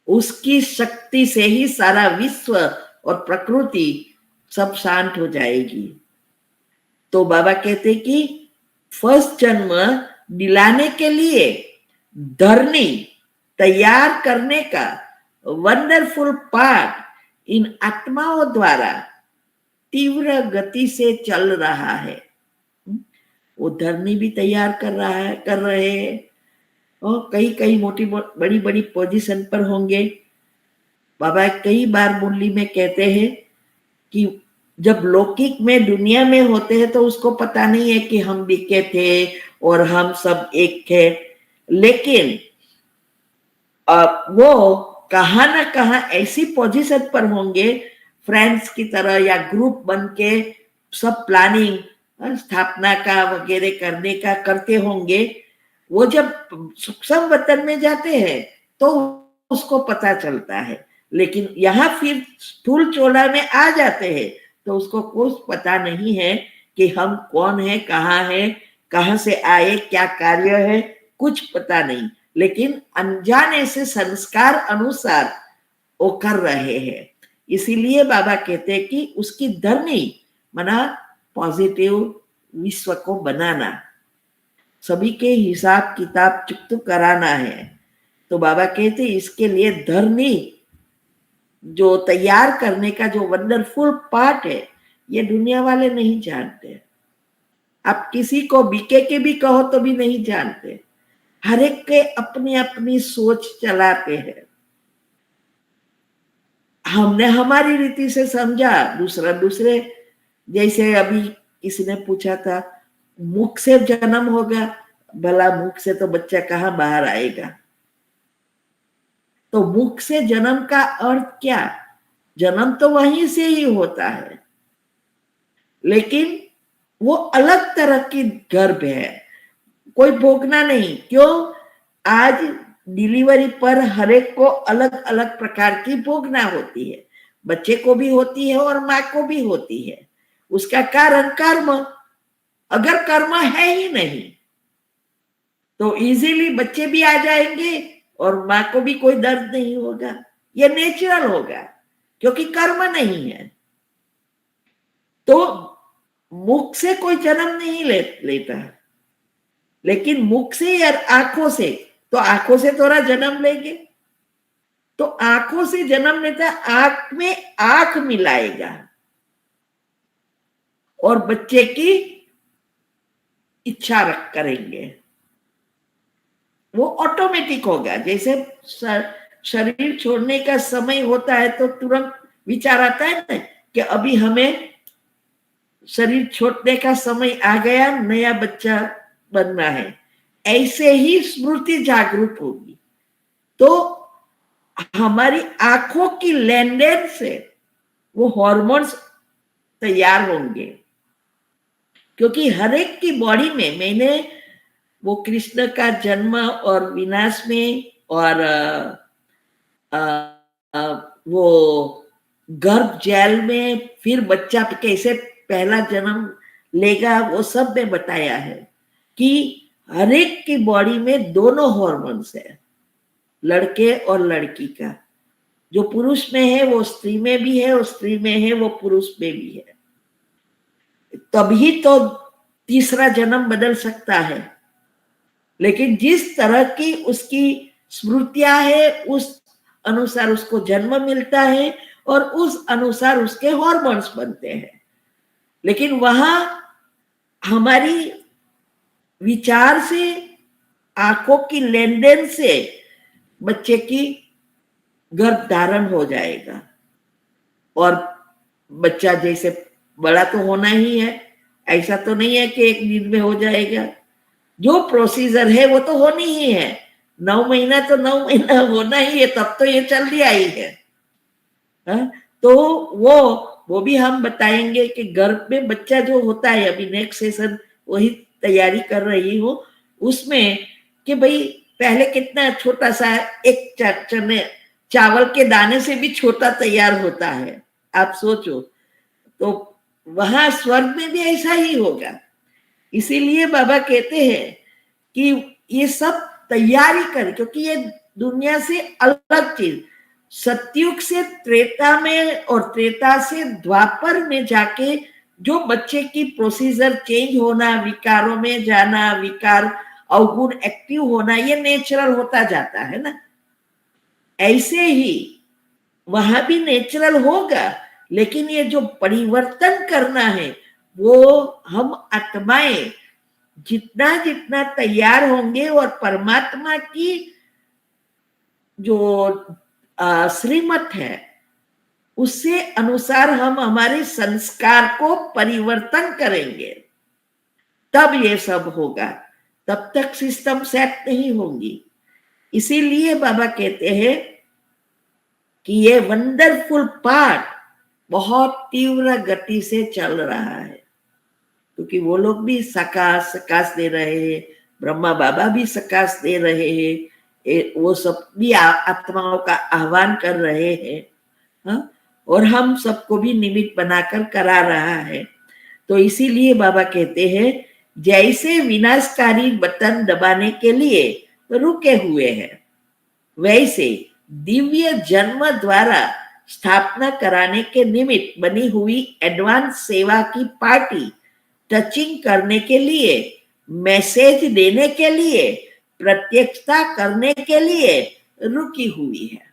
उसकी शक्ति से ही सारा विश्व और प्रकृति सब शांत हो जाएगी। तो बाबा कहते कि फर्स्ट जन्म दिलाने के लिए धरनी तैयार करने का वंडरफुल पार्ट इन आत्माओं द्वारा तीव्र गति से चल रहा है। वो धरनी भी तैयार कर रहे हैं और कई कई मोटी बड़ी बड़ी पोजीशन पर होंगे। बाबा कई बार मुरली में कहते हैं कि जब लौकिक में दुनिया में होते हैं तो उसको पता नहीं है कि हम बिके थे और हम सब एक थे, लेकिन वो कहाँ ना कहाँ ऐसी पोजीशन पर होंगे फ्रेंड्स की तरह या ग्रुप बन के सब प्लानिंग स्थापना का वगैरह करने का करते होंगे। वो जब सूक्ष्म वतन में जाते हैं तो उसको पता चलता है, लेकिन यहाँ फिर स्थूल चोला में आ जाते हैं तो उसको कुछ पता नहीं है कि हम कौन है, कहाँ से आए, क्या कार्य है, कुछ पता नहीं, लेकिन अनजाने से संस्कार अनुसार वो कर रहे हैं। इसीलिए बाबा कहते हैं कि उसकी धरनी मना पॉजिटिव विश्व को बनाना, सभी के हिसाब किताब चुकतु कराना है। तो बाबा कहते इसके लिए धरनी जो तैयार करने का जो वंडरफुल पार्ट है ये दुनिया वाले नहीं जानते। आप किसी को बीके के भी कहो तो भी नहीं जानते। हर एक के अपनी अपनी सोच चलाते हैं। हमने हमारी रीति से समझा, दूसरा दूसरे। जैसे अभी किसी ने पूछा था मुख से जन्म होगा, भला मुख से तो बच्चा कहाँ बाहर आएगा। तो मुख से जन्म का अर्थ क्या? जन्म तो वहीं से ही होता है, लेकिन वो अलग तरह की गर्भ है, कोई भोगना नहीं। क्यों? आज डिलीवरी पर हर एक को अलग अलग प्रकार की भोगना होती है, बच्चे को भी होती है और माँ को भी होती है। उसका कारण कर्म। अगर कर्म है ही नहीं तो इजीली बच्चे भी आ जाएंगे और माँ को भी कोई दर्द नहीं होगा, ये नेचुरल होगा क्योंकि कर्म नहीं है। तो मुख से कोई जन्म नहीं लेता, लेकिन मुख से या आंखों से, तो आंखों से थोड़ा जन्म लेंगे। तो आंखों से जन्म लेता, आंख में आंख मिलाएगा और बच्चे की इच्छा रख करेंगे, वो ऑटोमेटिक होगा। जैसे शरीर छोड़ने का समय होता है तो तुरंत विचार आता है ना कि अभी हमें शरीर छोड़ने का समय आ गया, नया बच्चा बनना है। ऐसे ही स्मृति जागरूक होगी तो हमारी आंखों की लेन देन से वो हॉर्मोन्स तैयार होंगे, क्योंकि हर एक की बॉडी में, मैंने वो कृष्ण का जन्म और विनाश में और वो गर्भ जैल में फिर बच्चा कैसे पहला जन्म लेगा वो सब में बताया है कि हर एक की बॉडी में दोनों हॉर्मोन्स है, लड़के और लड़की का। जो पुरुष में है वो स्त्री में भी है, और स्त्री में है वो पुरुष में भी है। तभी तो तीसरा जन्म बदल सकता है। लेकिन जिस तरह की उसकी स्मृतियां है उस अनुसार उसको जन्म मिलता है और उस अनुसार उसके हॉर्मोन्स बनते हैं। लेकिन वहां हमारी विचार से, आंखों की लेन देन से बच्चे की गर्भ धारण हो जाएगा और बच्चा जैसे बड़ा तो होना ही है। ऐसा तो नहीं है कि एक दिन में हो जाएगा। जो प्रोसीजर है वो तो होनी ही है। 9 महीना तो 9 महीना होना ही है, तब तो ये चल दिया ही है। तो वो भी हम बताएंगे कि गर्भ में बच्चा जो होता है, अभी नेक्स्ट सेशन वही तैयारी कर रही हूँ उसमें, कि भाई पहले कितना छोटा सा एक चने चावल के दाने से भी छोटा तैयार होता है, आप सोचो। तो वहां स्वर्ग में भी ऐसा ही होगा। इसीलिए बाबा कहते हैं कि ये सब तैयारी कर, क्योंकि ये दुनिया से अलग चीज, सतयुग से त्रेता में और त्रेता से द्वापर में जाके जो बच्चे की प्रोसीजर चेंज होना, विकारों में जाना, विकार अवगुण एक्टिव होना, ये नेचुरल होता जाता है ना। ऐसे ही वहां भी नेचुरल होगा, लेकिन ये जो परिवर्तन करना है वो हम आत्माएं जितना जितना तैयार होंगे और परमात्मा की जो श्रीमत है उससे अनुसार हम हमारे संस्कार को परिवर्तन करेंगे, तब ये सब होगा। तब तक सिस्टम सेट नहीं होंगी। इसीलिए बाबा कहते हैं कि ये वंडरफुल पार्ट बहुत तीव्र गति से चल रहा है, क्योंकि वो लोग भी सकाश दे रहे हैं, ब्रह्मा बाबा भी सकाश दे रहे हैं, वो सब भी आत्माओं का आह्वान कर रहे हैं। हाँ? और हम सबको भी निमित्त बनाकर करा रहा है। तो इसीलिए बाबा कहते हैं जैसे विनाशकारी बटन दबाने के लिए रुके हुए हैं, वैसे दिव्य जन्म द्वारा स्थापना कराने के निमित्त बनी हुई एडवांस सेवा की पार्टी टचिंग करने के लिए, मैसेज देने के लिए, प्रत्यक्षता करने के लिए रुकी हुई है।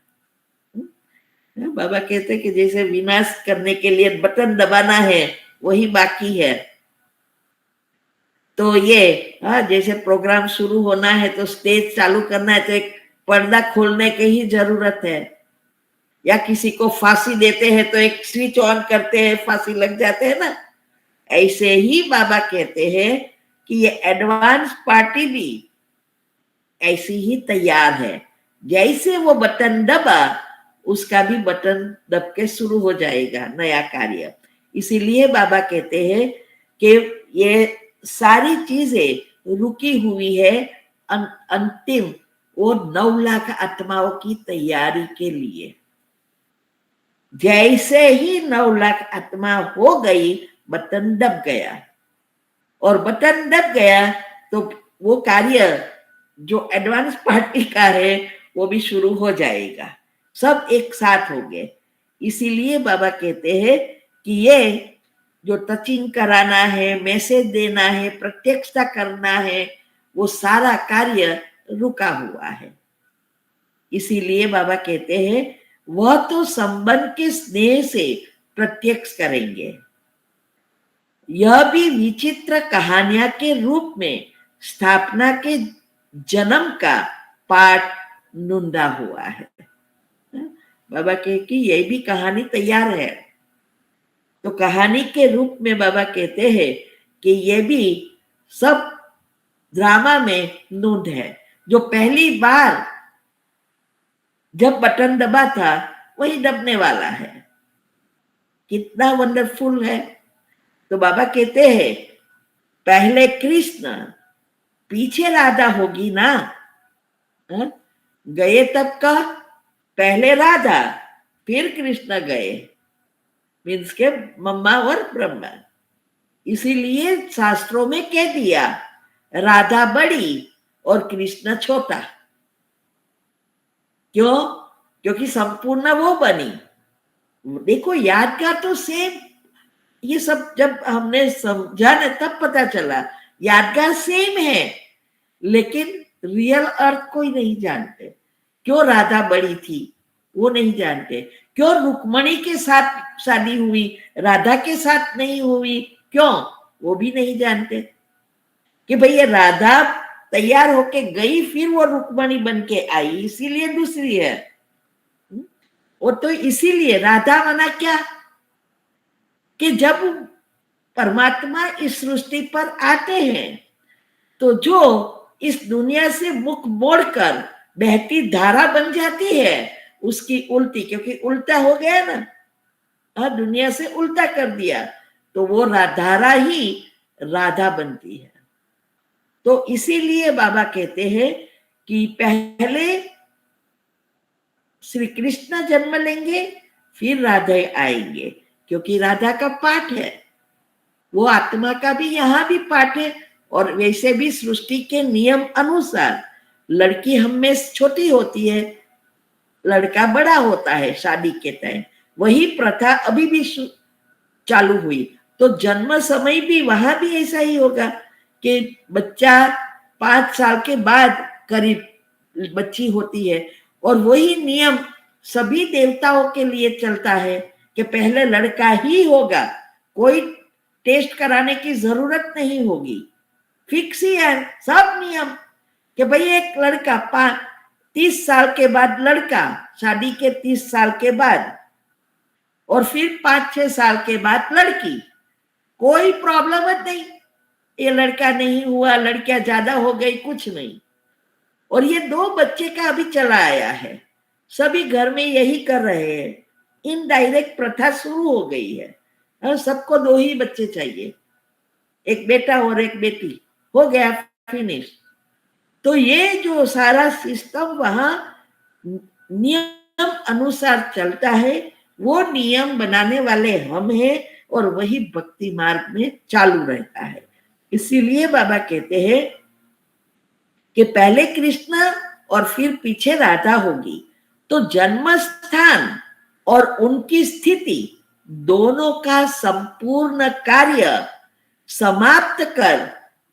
बाबा कहते हैं कि जैसे विनाश करने के लिए बटन दबाना है वही बाकी है। तो ये जैसे प्रोग्राम शुरू होना है तो स्टेज चालू करना है तो एक पर्दा खोलने की ही जरूरत है, या किसी को फांसी देते हैं तो एक स्विच ऑन करते हैं, फांसी लग जाते हैं ना। ऐसे ही बाबा कहते हैं कि ये एडवांस पार्टी भी ऐसी ही तैयार है। जैसे वो बटन दबा उसका भी बटन दब के शुरू हो जाएगा नया कार्य। इसीलिए बाबा कहते हैं कि ये सारी चीजें रुकी हुई है अंतिम वो 9 लाख आत्माओं की तैयारी के लिए। जैसे ही 9 लाख आत्मा हो गई बटन दब गया, और बटन दब गया तो वो कार्य जो एडवांस पार्टी का है वो भी शुरू हो जाएगा, सब एक साथ हो गए। इसीलिए बाबा कहते हैं कि ये जो टचिंग कराना है, मैसेज देना है, प्रत्यक्षता करना है, वो सारा कार्य रुका हुआ है। इसीलिए बाबा कहते हैं वह तो संबंध के स्नेह से प्रत्यक्ष करेंगे। यह भी विचित्र कहानियां के रूप में स्थापना के जन्म का पाठ ढूंढा हुआ है। बाबा कहे कि यह भी कहानी तैयार है। तो कहानी के रूप में बाबा कहते हैं कि ये भी सब ड्रामा में नूंद है। जो पहली बार जब बटन दबा था वही दबने वाला है। कितना वंडरफुल है। तो बाबा कहते हैं पहले कृष्ण पीछे राधा होगी ना। गए तब का पहले राधा फिर कृष्ण गए, मीन्स के मम्मा और ब्रह्मा। इसीलिए शास्त्रों में कह दिया राधा बड़ी और कृष्ण छोटा। क्यों? क्योंकि संपूर्ण वो बनी। देखो यादगार तो सेम, ये सब जब हमने समझा ना तब पता चला यादगार सेम है, लेकिन रियल अर्थ कोई नहीं जानते। क्यों राधा बड़ी थी वो नहीं जानते। क्यों रुक्मणी के साथ शादी हुई राधा के साथ नहीं हुई, क्यों वो भी नहीं जानते। कि भाई ये राधा तैयार होके गई फिर वो रुक्मणी बन के आई, इसीलिए दूसरी है। वो तो इसीलिए राधा माना क्या कि जब परमात्मा इस सृष्टि पर आते हैं तो जो इस दुनिया से मुख मोड़कर बहती धारा बन जाती है उसकी उल्टी, क्योंकि उल्टा हो गया ना, दुनिया से उल्टा कर दिया तो वो धारा ही राधा बनती है। तो इसीलिए बाबा कहते हैं कि पहले श्री कृष्ण जन्म लेंगे फिर राधे आएंगे, क्योंकि राधा का पाठ है। वो आत्मा का भी यहाँ भी पाठ है। और वैसे भी सृष्टि के नियम अनुसार लड़की हमेशा छोटी होती है, लड़का बड़ा होता है शादी के टाइम। वही प्रथा अभी भी चालू हुई। तो जन्म समय भी वहां भी ऐसा ही होगा कि बच्चा 5 साल के बाद करीब बच्ची होती है। और वही नियम सभी देवताओं के लिए चलता है कि पहले लड़का ही होगा, कोई टेस्ट कराने की जरूरत नहीं होगी। फिक्स ही है सब नियम कि भाई एक लड़का 30 साल के बाद लड़का, शादी के 30 साल के बाद, और फिर 5-6 साल के बाद लड़की। कोई प्रॉब्लम नहीं, ये लड़का नहीं हुआ लड़कियां ज्यादा हो गई, कुछ नहीं। और ये 2 बच्चे का अभी चला आया है, सभी घर में यही कर रहे हैं। इनडायरेक्ट प्रथा शुरू हो गई है, सबको 2 ही बच्चे चाहिए, एक बेटा और एक बेटी, हो गया फिनिश। तो ये जो सारा सिस्टम वहां नियम अनुसार चलता है, वो नियम बनाने वाले हम हैं और वही भक्ति मार्ग में चालू रहता है। इसीलिए बाबा कहते हैं कि पहले कृष्ण और फिर पीछे राधा होगी। तो जन्म स्थान और उनकी स्थिति दोनों का संपूर्ण कार्य समाप्त कर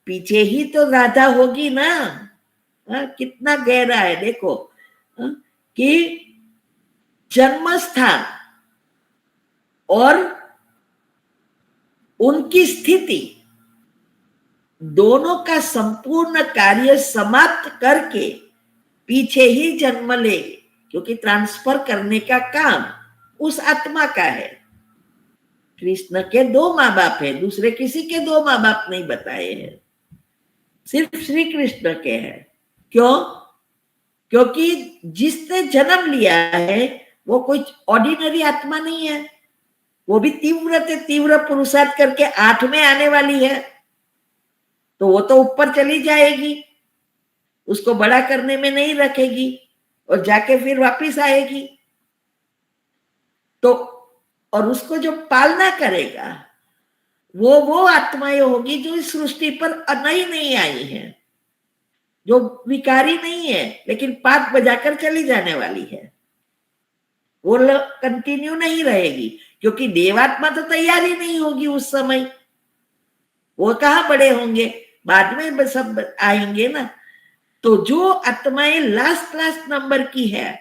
पीछे ही तो राधा होगी ना। कितना गहरा है देखो, कि जन्म स्थान और उनकी स्थिति दोनों का संपूर्ण कार्य समाप्त करके पीछे ही जन्म ले, क्योंकि ट्रांसफर करने का काम उस आत्मा का है। कृष्ण के 2 माँ बाप है, दूसरे किसी के 2 माँ बाप नहीं बताए हैं, सिर्फ श्री कृष्ण के हैं। क्यों? क्योंकि जिसने जन्म लिया है वो कोई ऑर्डिनरी आत्मा नहीं है, वो भी तीव्र पुरुषार्थ करके 8 में आने वाली है। तो वो तो ऊपर चली जाएगी, उसको बड़ा करने में नहीं रखेगी और जाके फिर वापिस आएगी। तो और उसको जो पालना करेगा वो आत्माएं होगी जो इस सृष्टि पर नहीं आई है, जो विकारी नहीं है लेकिन पाठ बजाकर चली जाने वाली है। वो कंटिन्यू नहीं रहेगी, क्योंकि देवात्मा तो तैयार ही नहीं होगी उस समय। वो कहाँ बड़े होंगे, बाद में सब आएंगे ना। तो जो आत्माएं लास्ट नंबर की है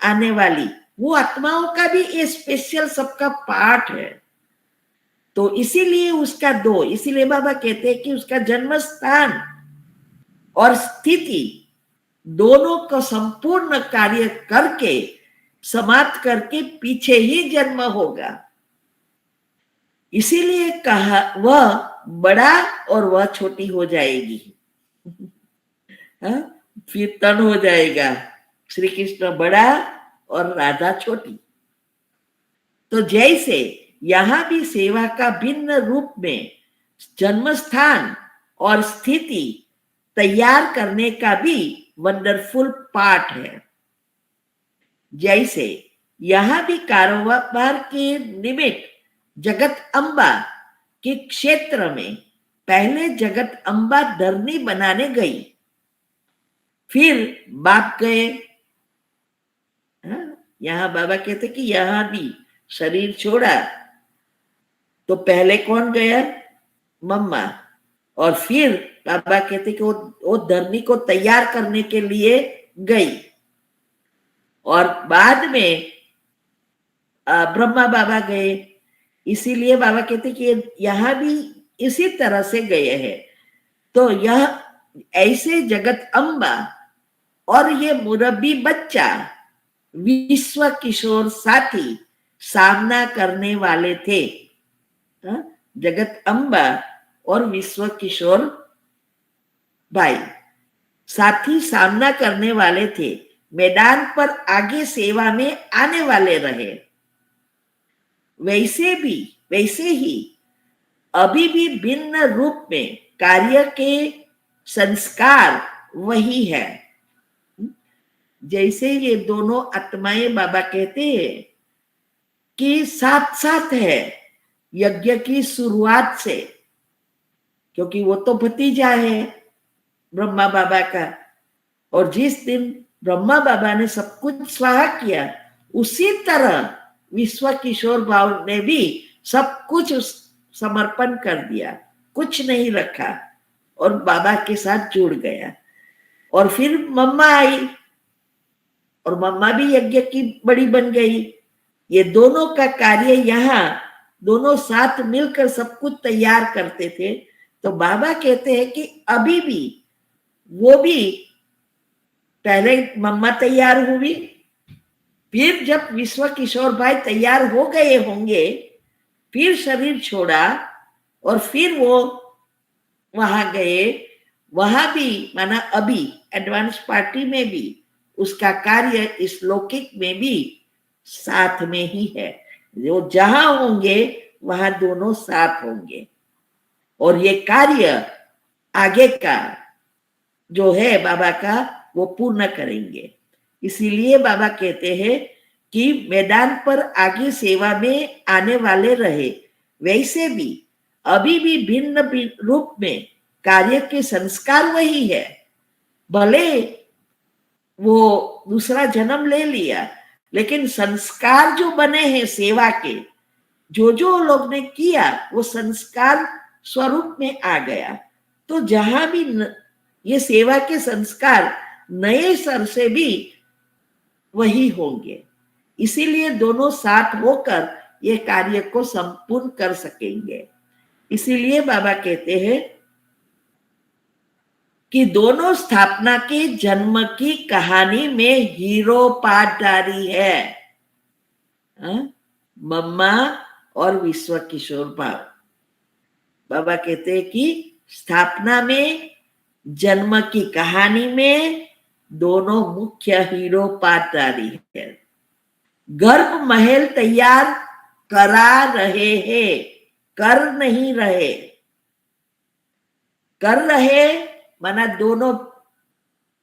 आने वाली, वो आत्माओं का भी ये स्पेशल सबका पार्ट है। तो इसीलिए उसका दो, इसीलिए बाबा कहते हैं कि उसका जन्म स्थान और स्थिति दोनों को संपूर्ण कार्य करके समाप्त करके पीछे ही जन्म होगा। इसीलिए कहा वह बड़ा और वह छोटी हो जाएगी। फिर तन हो जाएगा, श्री कृष्ण बड़ा और राधा छोटी। तो जैसे यहां भी सेवा का भिन्न रूप में जन्म स्थान और स्थिति तैयार करने का भी वंडरफुल पार्ट है, जैसे यहां भी कारोबार के निमित्त जगत अम्बा के क्षेत्र में पहले जगत अम्बा धरनी बनाने गई, फिर बाप गए। यहां बाबा कहते कि यहां भी शरीर छोड़ा तो पहले कौन गया? मम्मा। और फिर बाबा कहते कि वो धरनी को तैयार करने के लिए गई, और बाद में ब्रह्मा बाबा गए। इसीलिए बाबा कहते कि यहां भी इसी तरह से गए हैं। तो यह ऐसे जगत अम्बा और ये मुरब्बी बच्चा विश्व किशोर साथी सामना करने वाले थे। जगत अम्बा और विश्व किशोर भाई साथी सामना करने वाले थे, मैदान पर आगे सेवा में आने वाले रहे। वैसे ही अभी भी भिन्न रूप में कार्य के संस्कार वही है। जैसे ये दोनों आत्माएं बाबा कहते हैं कि साथ साथ है यज्ञ की शुरुआत से, क्योंकि वो तो भतीजा है ब्रह्मा बाबा का, और जिस दिन ब्रह्मा बाबा ने सब कुछ स्वाहा किया उसी तरह विश्व किशोर भाव ने भी सब कुछ समर्पण कर दिया, कुछ नहीं रखा और बाबा के साथ जुड़ गया। और फिर मम्मा आई और मम्मा भी यज्ञ की बड़ी बन गई। ये दोनों का कार्य यहाँ दोनों साथ मिलकर सब कुछ तैयार करते थे। तो बाबा कहते हैं कि अभी भी वो भी पहले मम्मा तैयार हुई, फिर जब विश्व किशोर भाई तैयार हो गए होंगे फिर शरीर छोड़ा और फिर वो वहां गए। वहां भी माना अभी एडवांस पार्टी में भी उसका कार्य इस लौकिक में भी साथ में ही है। जो जहां होंगे वहां दोनों साथ होंगे और ये कार्य आगे का जो है बाबा का वो पूर्ण करेंगे। इसीलिए बाबा कहते हैं कि मैदान पर आगे सेवा में आने वाले रहे, वैसे भी अभी भी भिन्न रूप में कार्य के संस्कार वही है। भले वो दूसरा जन्म ले लिया लेकिन संस्कार जो बने हैं सेवा के, जो लोग ने किया वो संस्कार स्वरूप में आ गया। तो जहां भी ये सेवा के संस्कार नए सर से भी वही होंगे। इसीलिए दोनों साथ होकर ये कार्य को संपूर्ण कर सकेंगे। इसीलिए बाबा कहते हैं कि दोनों स्थापना के जन्म की कहानी में हीरो पाटदारी है, मम्मा और विश्व किशोर भाव। बाबा कहते हैं कि स्थापना में जन्म की कहानी में दोनों मुख्य हीरो पाटदारी है। गर्भ महल तैयार करा रहे हैं, कर नहीं रहे। कर रहे माना दोनों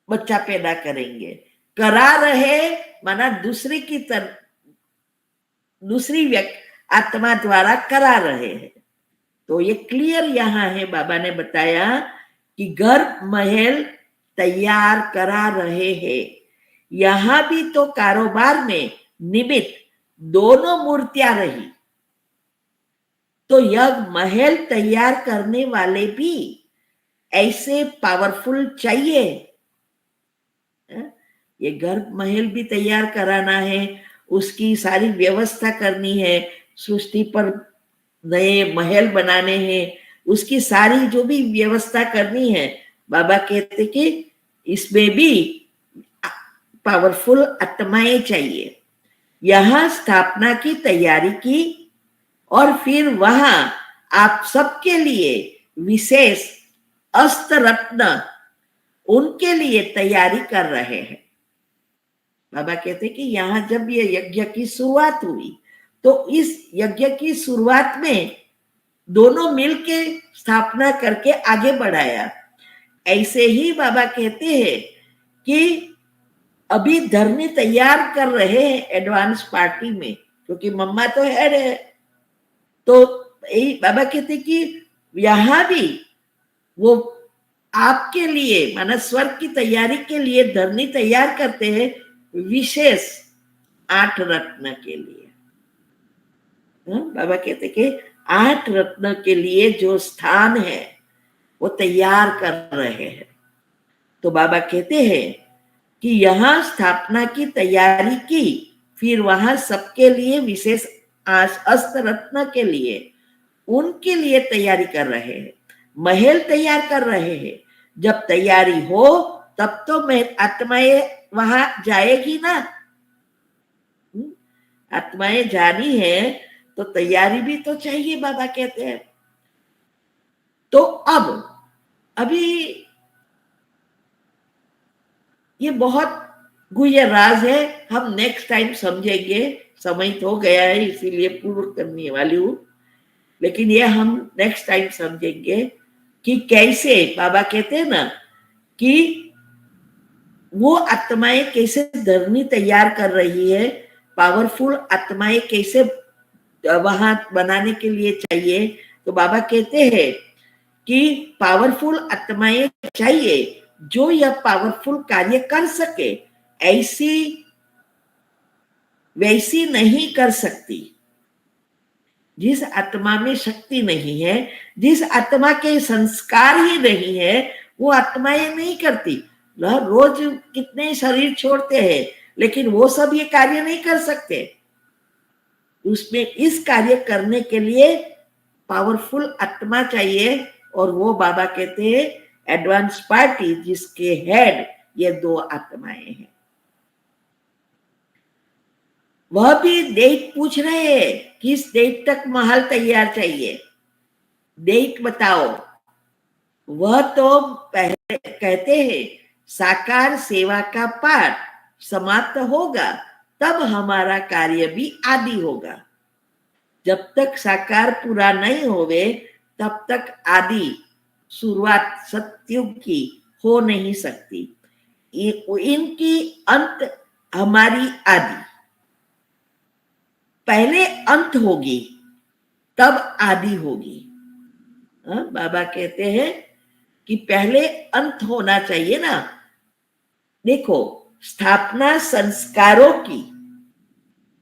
बच्चा पैदा करेंगे, करा रहे माना दूसरी की तरफ दूसरी व्यक्ति आत्मा द्वारा करा रहे हैं। तो ये क्लियर यहां है, बाबा ने बताया कि गर्भ महल तैयार करा रहे हैं। यहां भी तो कारोबार में निमित्त दोनों मूर्तियां रही, तो यह महल तैयार करने वाले भी ऐसे पावरफुल चाहिए। ये गर्भ महल भी तैयार कराना है, उसकी सारी व्यवस्था करनी है, सृष्टि पर नए महल बनाने हैं, उसकी सारी जो भी व्यवस्था करनी है, बाबा कहते कि इसमें भी पावरफुल आत्माएं चाहिए। यहाँ स्थापना की तैयारी की और फिर वहां आप सबके लिए विशेष अस्त्र रत्न उनके लिए तैयारी कर रहे हैं। बाबा कहते कि यहाँ जब ये यज्ञ की शुरुआत हुई तो इस यज्ञ की शुरुआत में दोनों मिलके स्थापना करके आगे बढ़ाया। ऐसे ही बाबा कहते हैं कि अभी धरनी तैयार कर रहे हैं एडवांस पार्टी में, क्योंकि मम्मा तो हेड है। तो बाबा कहते कि यहाँ भी वो आपके लिए माना स्वर्ग की तैयारी के लिए धरनी तैयार करते हैं, विशेष 8 रत्न के लिए। बाबा कहते कि 8 रत्न के लिए जो स्थान है वो तैयार कर रहे हैं। तो बाबा कहते हैं कि यहाँ स्थापना की तैयारी की, फिर वहां सबके लिए विशेष अस्त्र रत्न के लिए उनके लिए तैयारी कर रहे हैं, महल तैयार कर रहे हैं। जब तैयारी हो तब तो आत्माएं वहां जाएगी ना। आत्माएं जानी है तो तैयारी भी तो चाहिए, बाबा कहते हैं। तो अभी ये बहुत गुह्य राज है, हम नेक्स्ट टाइम समझेंगे। समय तो हो गया है इसीलिए पूर्ण करने वाली हूं, लेकिन ये हम नेक्स्ट टाइम समझेंगे कि कैसे बाबा कहते हैं ना कि वो आत्माएं कैसे धरनी तैयार कर रही है, पावरफुल आत्माएं कैसे वहां बनाने के लिए चाहिए। तो बाबा कहते हैं कि पावरफुल आत्माएं चाहिए जो यह पावरफुल कार्य कर सके, ऐसी वैसी नहीं कर सकती। जिस आत्मा में शक्ति नहीं है, जिस आत्मा के संस्कार ही नहीं है, वो आत्माएं नहीं करती। रोज कितने शरीर छोड़ते हैं, लेकिन वो सब ये कार्य नहीं कर सकते। उसमें इस कार्य करने के लिए पावरफुल आत्मा चाहिए, और वो बाबा कहते हैं एडवांस पार्टी जिसके हेड ये 2 आत्माएं हैं। वह भी डेट पूछ रहे हैं, किस डेट तक महल तैयार चाहिए, डेट बताओ। वह तो पहले कहते हैं साकार सेवा का पाठ समाप्त होगा तब हमारा कार्य भी आदि होगा। जब तक साकार पूरा नहीं होवे तब तक आदि शुरुआत सत्युग की हो नहीं सकती। इनकी अंत हमारी आदि, पहले अंत होगी तब आदि होगी। बाबा कहते हैं कि पहले अंत होना चाहिए ना। देखो, स्थापना संस्कारों की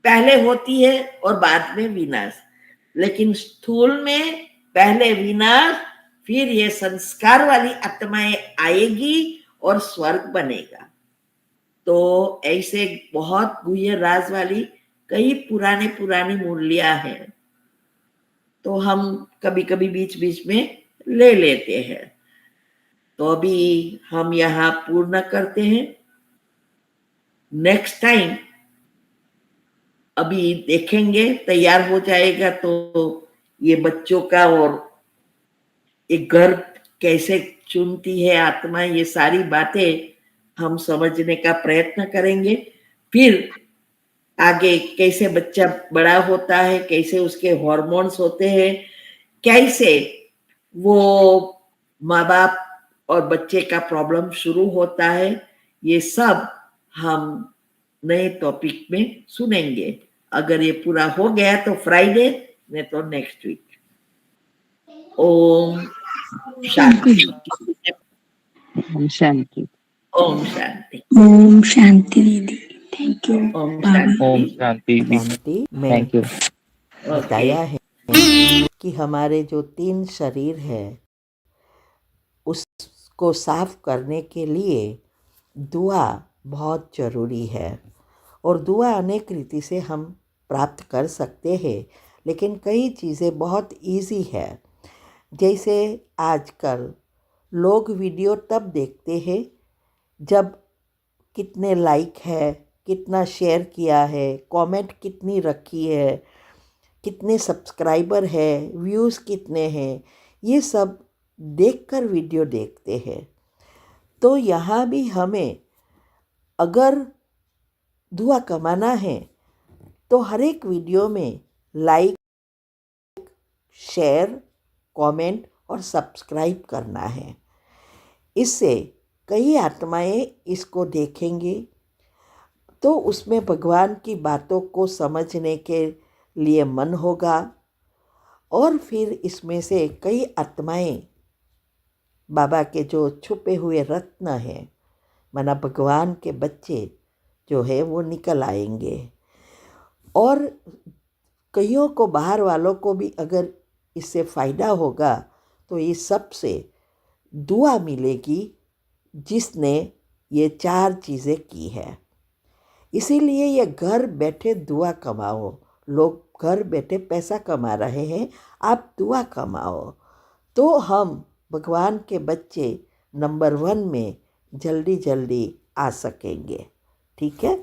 पहले होती है और बाद में विनाश, लेकिन स्थूल में पहले विनाश, फिर ये संस्कार वाली आत्माएं आएगी और स्वर्ग बनेगा। तो ऐसे बहुत गुह्य राज वाली कई पुरानी मुरलियां हैं, तो हम कभी कभी बीच बीच में ले लेते हैं। तो अभी हम यहाँ पूर्ण करते हैं। नेक्स्ट टाइम अभी देखेंगे, तैयार हो जाएगा तो ये बच्चों का और एक घर कैसे चुनती है आत्मा, ये सारी बातें हम समझने का प्रयत्न करेंगे। फिर आगे कैसे बच्चा बड़ा होता है, कैसे उसके हार्मोन्स होते हैं, कैसे वो माँ बाप और बच्चे का प्रॉब्लम शुरू होता है, ये सब हम नए टॉपिक में सुनेंगे। अगर ये पूरा हो गया तो फ्राइडे, नहीं तो नेक्स्ट वीक। ओम शांति। ओम शांति। ओम शांति। ओम शांति दीदी, थैंक यू। ओम शांति। ओम शांति। शांति में थैंक यू। बताया है कि हमारे जो 3 शरीर है उसको साफ करने के लिए दुआ बहुत ज़रूरी है, और दुआ अनेक रीति से हम प्राप्त कर सकते हैं, लेकिन कई चीज़ें बहुत इजी है। जैसे आजकल लोग वीडियो तब देखते हैं जब कितने लाइक है, कितना शेयर किया है, कमेंट कितनी रखी है, कितने सब्सक्राइबर है, व्यूज़ कितने हैं, ये सब देखकर वीडियो देखते हैं। तो यहाँ भी हमें अगर दुआ कमाना है तो हर एक वीडियो में लाइक, शेयर, कमेंट और सब्सक्राइब करना है। इससे कई आत्माएं इसको देखेंगे तो उसमें भगवान की बातों को समझने के लिए मन होगा और फिर इसमें से कई आत्माएं बाबा के जो छुपे हुए रत्न हैं, माना भगवान के बच्चे जो है वो निकल आएंगे। और कईयों को, बाहर वालों को भी अगर इससे फ़ायदा होगा तो ये सबसे दुआ मिलेगी जिसने ये 4 चीज़ें की है। इसीलिए ये घर बैठे दुआ कमाओ। लोग घर बैठे पैसा कमा रहे हैं, आप दुआ कमाओ तो हम भगवान के बच्चे नंबर 1 में जल्दी जल्दी आ सकेंगे। ठीक है।